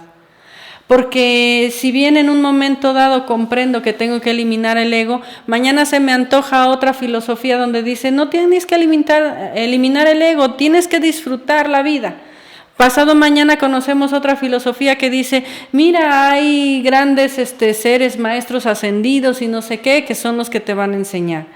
Porque si bien en un momento dado comprendo que tengo que eliminar el ego, mañana se me antoja otra filosofía donde dice, no tienes que eliminar el ego, tienes que disfrutar la vida. Pasado mañana conocemos otra filosofía que dice, mira, hay grandes seres, maestros ascendidos y no sé qué, que son los que te van a enseñar.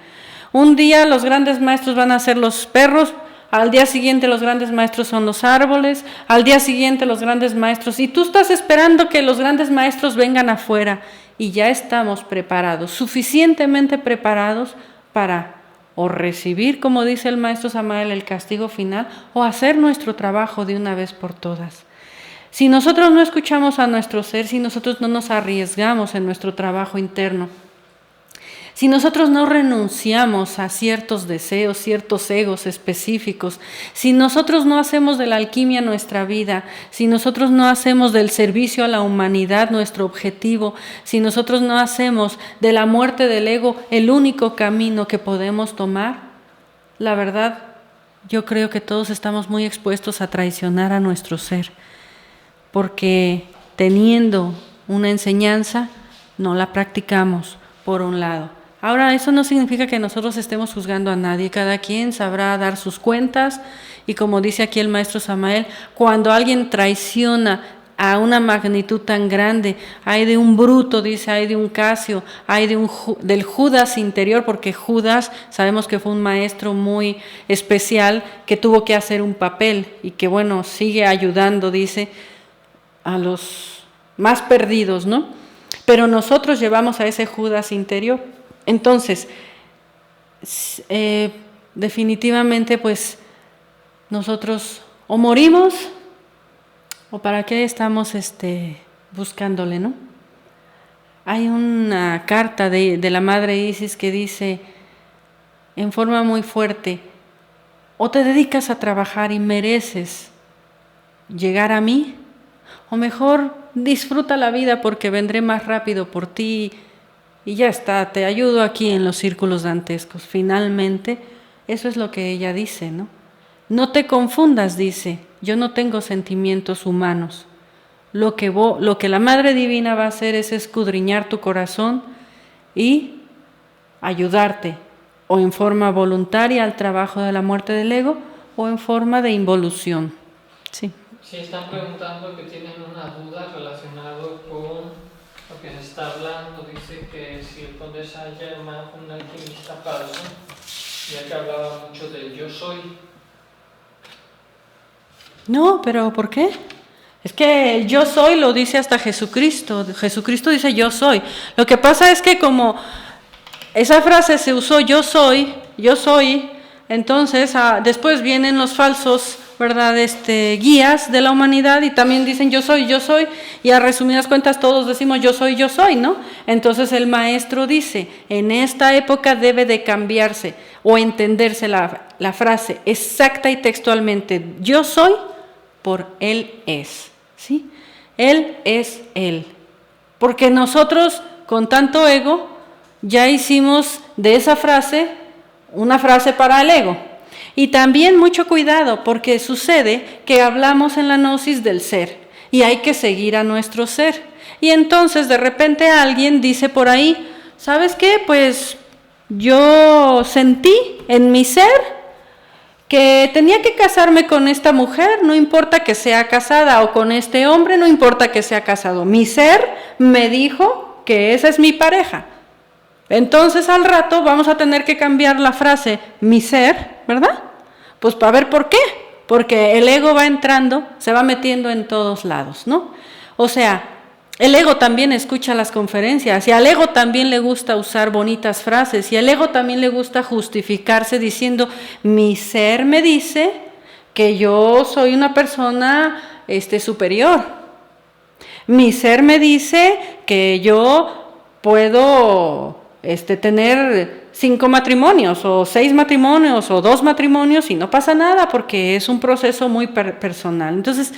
Un día los grandes maestros van a ser los perros, al día siguiente los grandes maestros son los árboles, al día siguiente los grandes maestros, y tú estás esperando que los grandes maestros vengan afuera, y ya estamos preparados, suficientemente preparados para o recibir, como dice el maestro Samael, el castigo final, o hacer nuestro trabajo de una vez por todas. Si nosotros no escuchamos a nuestro ser, si nosotros no nos arriesgamos en nuestro trabajo interno, si nosotros no renunciamos a ciertos deseos, ciertos egos específicos, si nosotros no hacemos de la alquimia nuestra vida, si nosotros no hacemos del servicio a la humanidad nuestro objetivo, si nosotros no hacemos de la muerte del ego el único camino que podemos tomar, la verdad, yo creo que todos estamos muy expuestos a traicionar a nuestro ser, porque teniendo una enseñanza, no la practicamos, por un lado. Ahora, eso no significa que nosotros estemos juzgando a nadie, cada quien sabrá dar sus cuentas, y como dice aquí el maestro Samael, cuando alguien traiciona a una magnitud tan grande. Hay de un Bruto, dice, hay de un Casio, hay del Judas interior, porque Judas sabemos que fue un maestro muy especial que tuvo que hacer un papel y que bueno, sigue ayudando, dice, a los más perdidos, ¿no? Pero nosotros llevamos a ese Judas interior. Entonces, definitivamente pues nosotros o morimos o para qué estamos buscándole, ¿no? Hay una carta de la Madre Isis que dice en forma muy fuerte: o te dedicas a trabajar y mereces llegar a mí, o mejor disfruta la vida porque vendré más rápido por ti y ya está, te ayudo aquí en los círculos dantescos. Finalmente, eso es lo que ella dice, ¿no? No te confundas, dice, yo no tengo sentimientos humanos. Lo que la Madre Divina va a hacer es escudriñar tu corazón y ayudarte, o en forma voluntaria al trabajo de la muerte del ego, o en forma de involución. Sí. Sí, están preguntando que tienen una duda relacionada con lo que se está hablando. Dice que si el conde Saint-Germain fue un alquimista falso, ya que hablaba mucho del yo soy. No, pero ¿por qué? Es que el yo soy lo dice hasta Jesucristo. Jesucristo dice yo soy. Lo que pasa es que como esa frase se usó yo soy, entonces después vienen los falsos, ¿verdad? Guías de la humanidad y también dicen yo soy, y a resumidas cuentas todos decimos yo soy, ¿no? Entonces el maestro dice, en esta época debe de cambiarse o entenderse la frase exacta y textualmente, yo soy por Él es, ¿sí? Él es Él. Porque nosotros con tanto ego ya hicimos de esa frase una frase para el ego. Y también mucho cuidado, porque sucede que hablamos en la gnosis del ser y hay que seguir a nuestro ser. Y entonces de repente alguien dice por ahí, ¿sabes qué? Pues yo sentí en mi ser que tenía que casarme con esta mujer, no importa que sea casada, o con este hombre, no importa que sea casado. Mi ser me dijo que esa es mi pareja. Entonces al rato vamos a tener que cambiar la frase mi ser, ¿verdad? Pues para ver por qué. Porque el ego va entrando, se va metiendo en todos lados, ¿no? O sea, el ego también escucha las conferencias y al ego también le gusta usar bonitas frases y al ego también le gusta justificarse diciendo, mi ser me dice que yo soy una persona superior. Mi ser me dice que yo puedo tener 5 matrimonios o 6 matrimonios o 2 matrimonios y no pasa nada porque es un proceso muy personal. Entonces,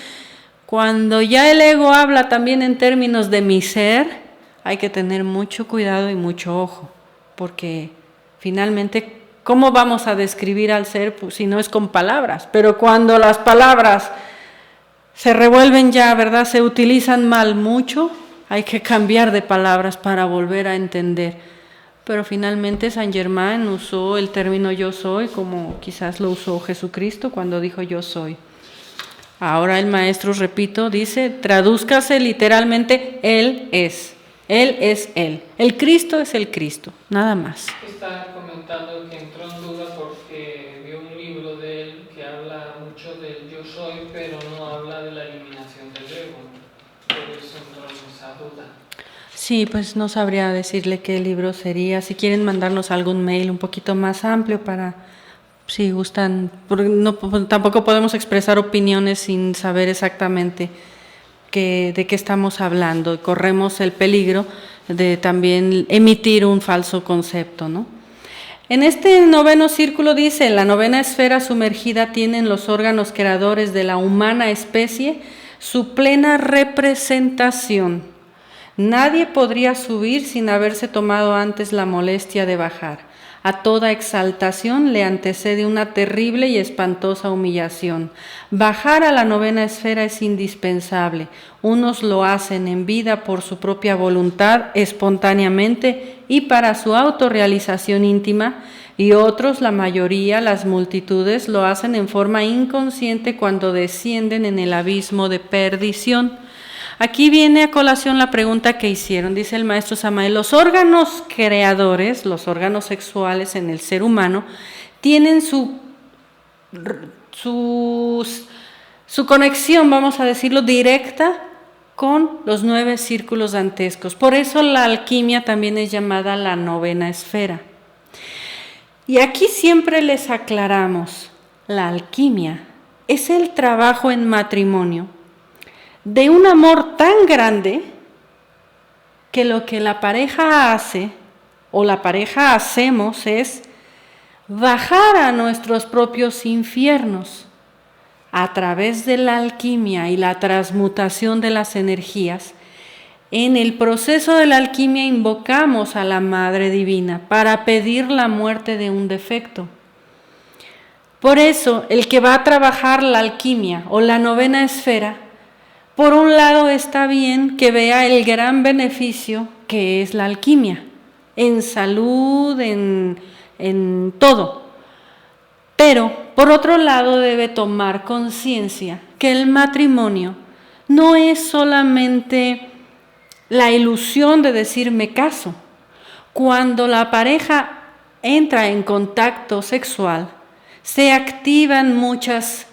cuando ya el ego habla también en términos de mi ser, hay que tener mucho cuidado y mucho ojo, porque finalmente, ¿cómo vamos a describir al ser si no es con palabras? Pero cuando las palabras se revuelven ya, ¿verdad? Se utilizan mal mucho, hay que cambiar de palabras para volver a entender. Pero finalmente Saint-Germain usó el término yo soy como quizás lo usó Jesucristo cuando dijo yo soy. Ahora el maestro, repito, dice, tradúzcase literalmente, Él es. Él es Él. El Cristo es el Cristo, nada más. Está comentando que entró en duda porque vio un libro de él que habla mucho del yo soy, pero no habla de la eliminación del ego. Por eso entró en esa duda. Sí, pues no sabría decirle qué libro sería. Si quieren mandarnos algún mail un poquito más amplio para... Si gustan, tampoco podemos expresar opiniones sin saber exactamente de qué estamos hablando. Corremos el peligro de también emitir un falso concepto, ¿no? En este 9º círculo dice, la 9ª esfera sumergida tienen los órganos creadores de la humana especie su plena representación. Nadie podría subir sin haberse tomado antes la molestia de bajar. A toda exaltación le antecede una terrible y espantosa humillación. Bajar a la 9ª esfera es indispensable. Unos lo hacen en vida por su propia voluntad, espontáneamente y para su autorrealización íntima, y otros, la mayoría, las multitudes, lo hacen en forma inconsciente cuando descienden en el abismo de perdición. Aquí viene a colación la pregunta que hicieron, dice el maestro Samael, los órganos creadores, los órganos sexuales en el ser humano, tienen su conexión, vamos a decirlo, directa con los 9 círculos dantescos. Por eso la alquimia también es llamada la novena esfera. Y aquí siempre les aclaramos, la alquimia es el trabajo en matrimonio de un amor tan grande que lo que la pareja hace o la pareja hacemos es bajar a nuestros propios infiernos a través de la alquimia y la transmutación de las energías. En el proceso de la alquimia invocamos a la Madre Divina para pedir la muerte de un defecto. Por eso, el que va a trabajar la alquimia o la novena esfera, por un lado está bien que vea el gran beneficio que es la alquimia, en salud, en todo. Pero, por otro lado, debe tomar conciencia que el matrimonio no es solamente la ilusión de decir me caso. Cuando la pareja entra en contacto sexual, se activan muchas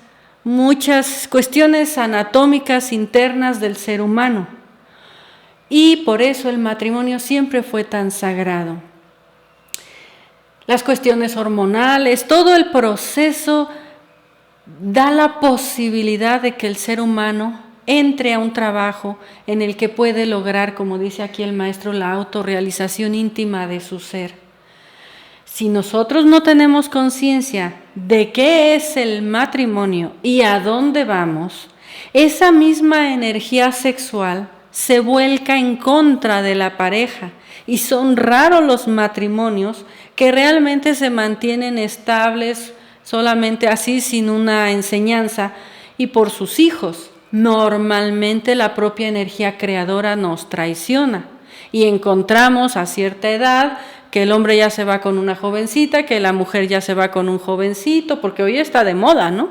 cuestiones anatómicas internas del ser humano. Y por eso el matrimonio siempre fue tan sagrado. Las cuestiones hormonales, todo el proceso da la posibilidad de que el ser humano entre a un trabajo en el que puede lograr, como dice aquí el maestro, la autorrealización íntima de su ser. Si nosotros no tenemos conciencia de qué es el matrimonio y a dónde vamos, esa misma energía sexual se vuelca en contra de la pareja y son raros los matrimonios que realmente se mantienen estables solamente así sin una enseñanza y por sus hijos. Normalmente la propia energía creadora nos traiciona y encontramos a cierta edad que el hombre ya se va con una jovencita, que la mujer ya se va con un jovencito, porque hoy está de moda, ¿no?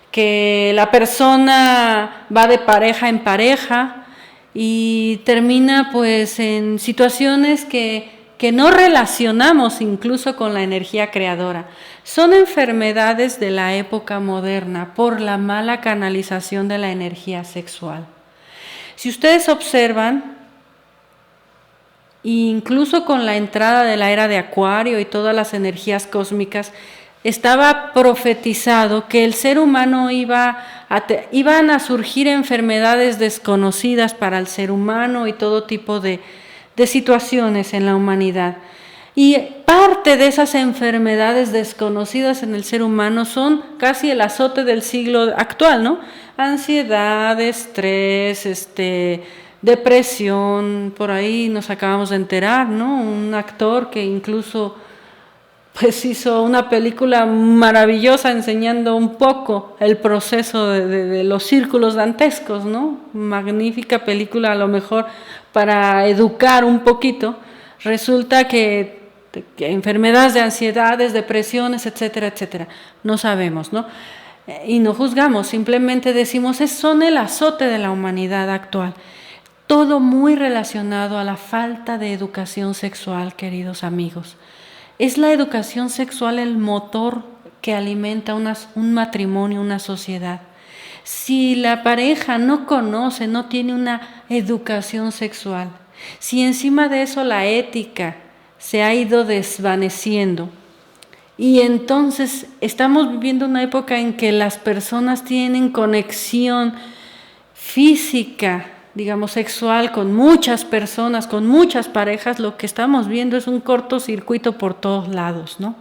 Que la persona va de pareja en pareja y termina pues en situaciones que no relacionamos incluso con la energía creadora. Son enfermedades de la época moderna por la mala canalización de la energía sexual. Si ustedes observan, incluso con la entrada de la era de Acuario y todas las energías cósmicas, estaba profetizado que el ser humano iban a surgir enfermedades desconocidas para el ser humano y todo tipo de situaciones en la humanidad. Y parte de esas enfermedades desconocidas en el ser humano son casi el azote del siglo actual, ¿no? Ansiedad, estrés, depresión, por ahí nos acabamos de enterar, ¿no? Un actor que incluso pues hizo una película maravillosa enseñando un poco el proceso de los círculos dantescos, ¿no? Magnífica película, a lo mejor para educar un poquito. Resulta que enfermedades de ansiedades, depresiones, etcétera, etcétera, no sabemos, ¿no? Y no juzgamos, simplemente decimos, son el azote de la humanidad actual. Todo muy relacionado a la falta de educación sexual, queridos amigos. Es la educación sexual el motor que alimenta un matrimonio, una sociedad. Si la pareja no conoce, no tiene una educación sexual, si encima de eso la ética se ha ido desvaneciendo, y entonces estamos viviendo una época en que las personas tienen conexión física, digamos sexual, con muchas personas, con muchas parejas, lo que estamos viendo es un cortocircuito por todos lados, ¿no?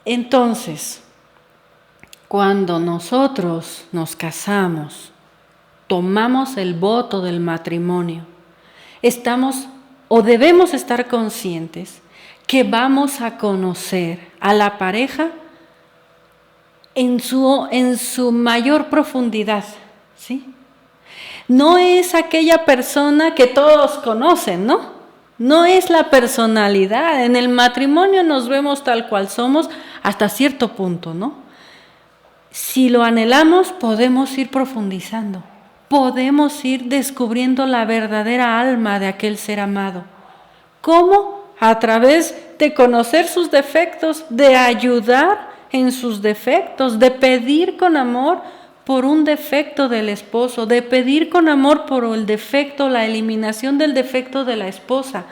Entonces, cuando nosotros nos casamos, tomamos el voto del matrimonio, estamos o debemos estar conscientes que vamos a conocer a la pareja en su mayor profundidad, ¿sí? No es aquella persona que todos conocen, ¿no? No es la personalidad. En el matrimonio nos vemos tal cual somos hasta cierto punto, ¿no? Si lo anhelamos, podemos ir profundizando, podemos ir descubriendo la verdadera alma de aquel ser amado. ¿Cómo? A través de conocer sus defectos, de ayudar en sus defectos, de pedir con amor por un defecto del esposo, de pedir con amor por el defecto, la eliminación del defecto de la esposa,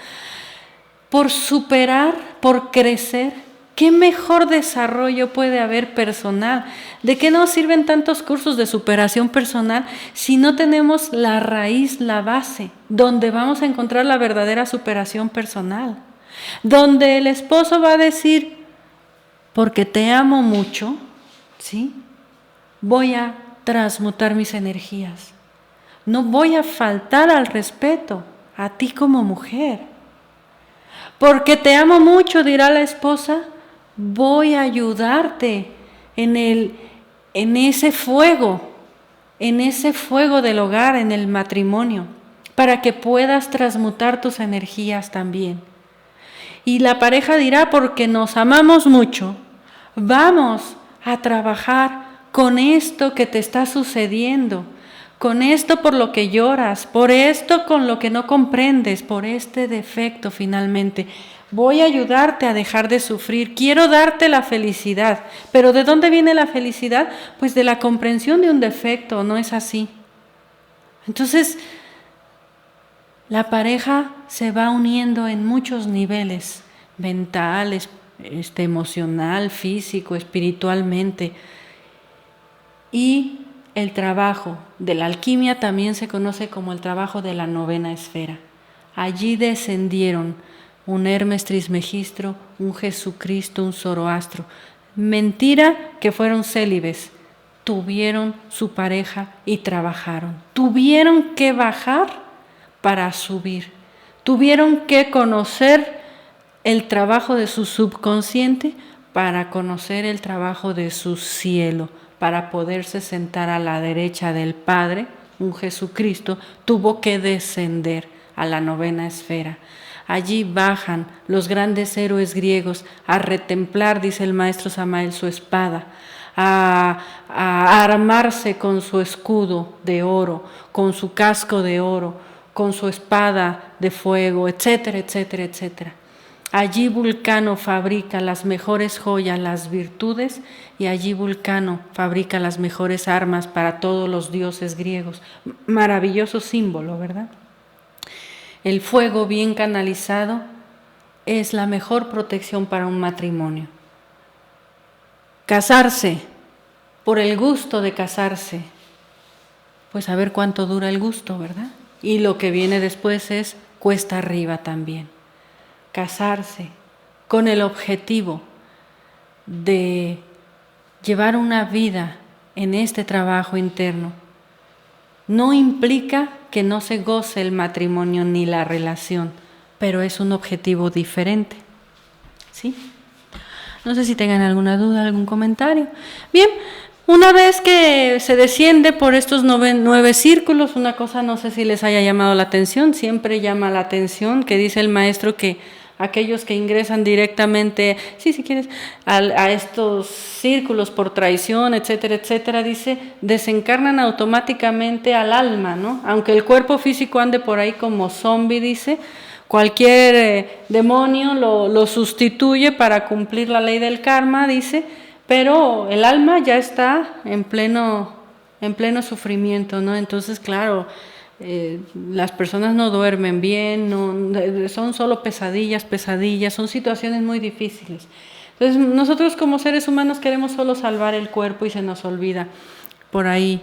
por superar, por crecer. ¿Qué mejor desarrollo puede haber personal? ¿De qué nos sirven tantos cursos de superación personal si no tenemos la raíz, la base, donde vamos a encontrar la verdadera superación personal? Donde el esposo va a decir, porque te amo mucho, ¿sí? Voy a transmutar mis energías. No voy a faltar al respeto a ti como mujer. Porque te amo mucho, dirá la esposa, voy a ayudarte en ese fuego del hogar, en el matrimonio, para que puedas transmutar tus energías también. Y la pareja dirá, porque nos amamos mucho, vamos a trabajar con esto que te está sucediendo, con esto por lo que lloras, por esto con lo que no comprendes, por este defecto finalmente. Voy a ayudarte a dejar de sufrir, quiero darte la felicidad. ¿Pero de dónde viene la felicidad? Pues de la comprensión de un defecto, ¿no es así? Entonces, la pareja se va uniendo en muchos niveles, mental, emocional, físico, espiritualmente. Y el trabajo de la alquimia también se conoce como el trabajo de la novena esfera. Allí descendieron un Hermes Trismegistro, un Jesucristo, un Zoroastro. Mentira que fueron célibes, tuvieron su pareja y trabajaron. Tuvieron que bajar para subir. Tuvieron que conocer el trabajo de su subconsciente para conocer el trabajo de su cielo, para poderse sentar a la derecha del Padre. Un Jesucristo tuvo que descender a la novena esfera. Allí bajan los grandes héroes griegos a retemplar, dice el maestro Samael, su espada, a armarse con su escudo de oro, con su casco de oro, con su espada de fuego, etcétera, etcétera, etcétera. Allí Vulcano fabrica las mejores joyas, las virtudes, y allí Vulcano fabrica las mejores armas para todos los dioses griegos. Maravilloso símbolo, ¿verdad? El fuego bien canalizado es la mejor protección para un matrimonio. Casarse, por el gusto de casarse, pues a ver cuánto dura el gusto, ¿verdad? Y lo que viene después es cuesta arriba también. Casarse con el objetivo de llevar una vida en este trabajo interno no implica que no se goce el matrimonio ni la relación, pero es un objetivo diferente. ¿Sí? No sé si tengan alguna duda, algún comentario. Bien, una vez que se desciende por estos 9 círculos, una cosa no sé si les haya llamado la atención, siempre llama la atención que dice el maestro que aquellos que ingresan directamente, si quieres, a estos círculos por traición, etcétera, etcétera, dice, desencarnan automáticamente al alma, ¿no? Aunque el cuerpo físico ande por ahí como zombie, dice, cualquier demonio lo sustituye para cumplir la ley del karma, dice, pero el alma ya está en pleno sufrimiento, ¿no? Entonces, claro, las personas no duermen bien, son solo pesadillas, son situaciones muy difíciles. Entonces nosotros como seres humanos queremos solo salvar el cuerpo y se nos olvida por ahí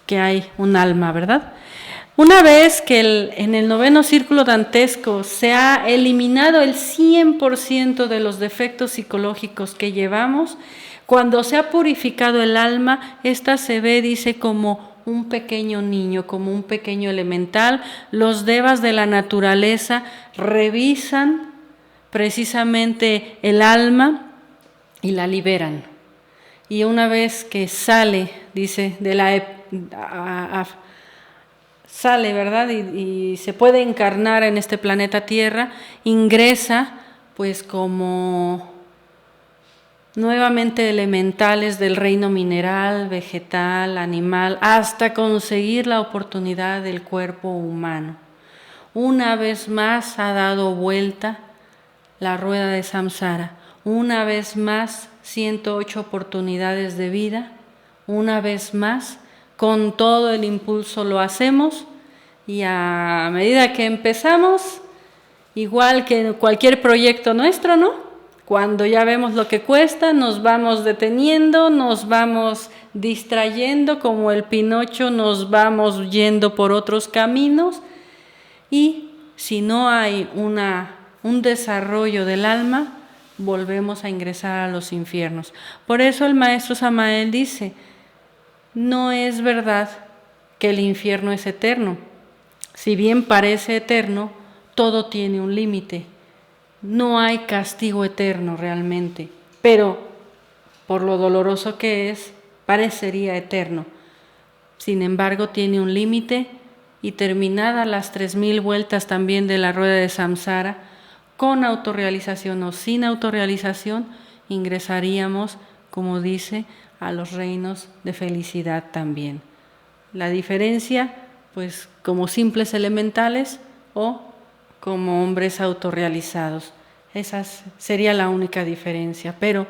que hay un alma, ¿verdad? Una vez que en el 9º círculo dantesco se ha eliminado el 100% de los defectos psicológicos que llevamos, cuando se ha purificado el alma, esta se ve, dice, como un pequeño niño, como un pequeño elemental. Los devas de la naturaleza revisan precisamente el alma y la liberan. Y una vez que sale, dice, sale, ¿verdad? Y se puede encarnar en este planeta Tierra, ingresa pues como nuevamente elementales del reino mineral, vegetal, animal, hasta conseguir la oportunidad del cuerpo humano. Una vez más ha dado vuelta la rueda de samsara. Una vez más, 108 oportunidades de vida. Una vez más, con todo el impulso lo hacemos, y a medida que empezamos, igual que en cualquier proyecto nuestro, ¿no? Cuando ya vemos lo que cuesta, nos vamos deteniendo, nos vamos distrayendo, como el Pinocho, nos vamos yendo por otros caminos, y si no hay un desarrollo del alma, volvemos a ingresar a los infiernos. Por eso el maestro Samael dice, no es verdad que el infierno es eterno. Si bien parece eterno, todo tiene un límite. No hay castigo eterno realmente, pero por lo doloroso que es, parecería eterno. Sin embargo, tiene un límite, y terminadas las 3000 vueltas también de la rueda de samsara, con autorrealización o sin autorrealización, ingresaríamos, como dice, a los reinos de felicidad también. La diferencia, pues, como simples elementales o como hombres autorrealizados. Esa sería la única diferencia. Pero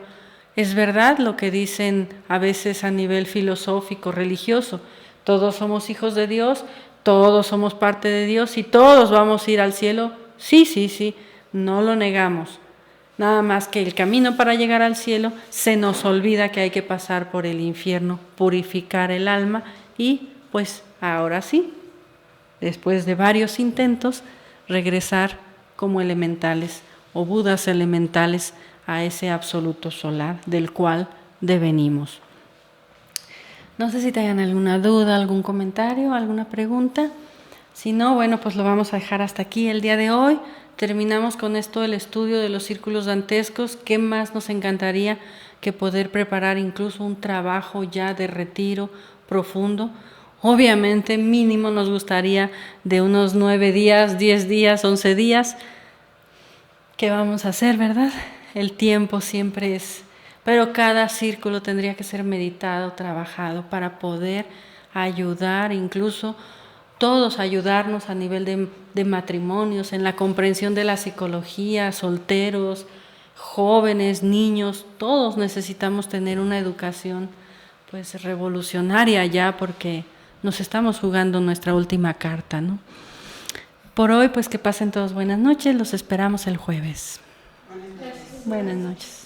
es verdad lo que dicen a veces a nivel filosófico, religioso. Todos somos hijos de Dios, todos somos parte de Dios y todos vamos a ir al cielo. Sí, no lo negamos. Nada más que el camino para llegar al cielo se nos olvida que hay que pasar por el infierno, purificar el alma y pues ahora sí, después de varios intentos, regresar como elementales o budas elementales a ese absoluto solar del cual devenimos. No sé si tengan alguna duda, algún comentario, alguna pregunta. Si no, bueno, pues lo vamos a dejar hasta aquí el día de hoy. Terminamos con esto el estudio de los círculos dantescos. ¿Qué más nos encantaría que poder preparar incluso un trabajo ya de retiro profundo? Obviamente mínimo nos gustaría de unos 9 días, 10 días, 11 días. ¿Qué vamos a hacer, verdad? El tiempo siempre es... Pero cada círculo tendría que ser meditado, trabajado para poder ayudar, incluso todos ayudarnos a nivel de matrimonios, en la comprensión de la psicología, solteros, jóvenes, niños, todos necesitamos tener una educación pues revolucionaria ya, porque nos estamos jugando nuestra última carta, ¿no? Por hoy, pues que pasen todos buenas noches, los esperamos el jueves. Buenas noches.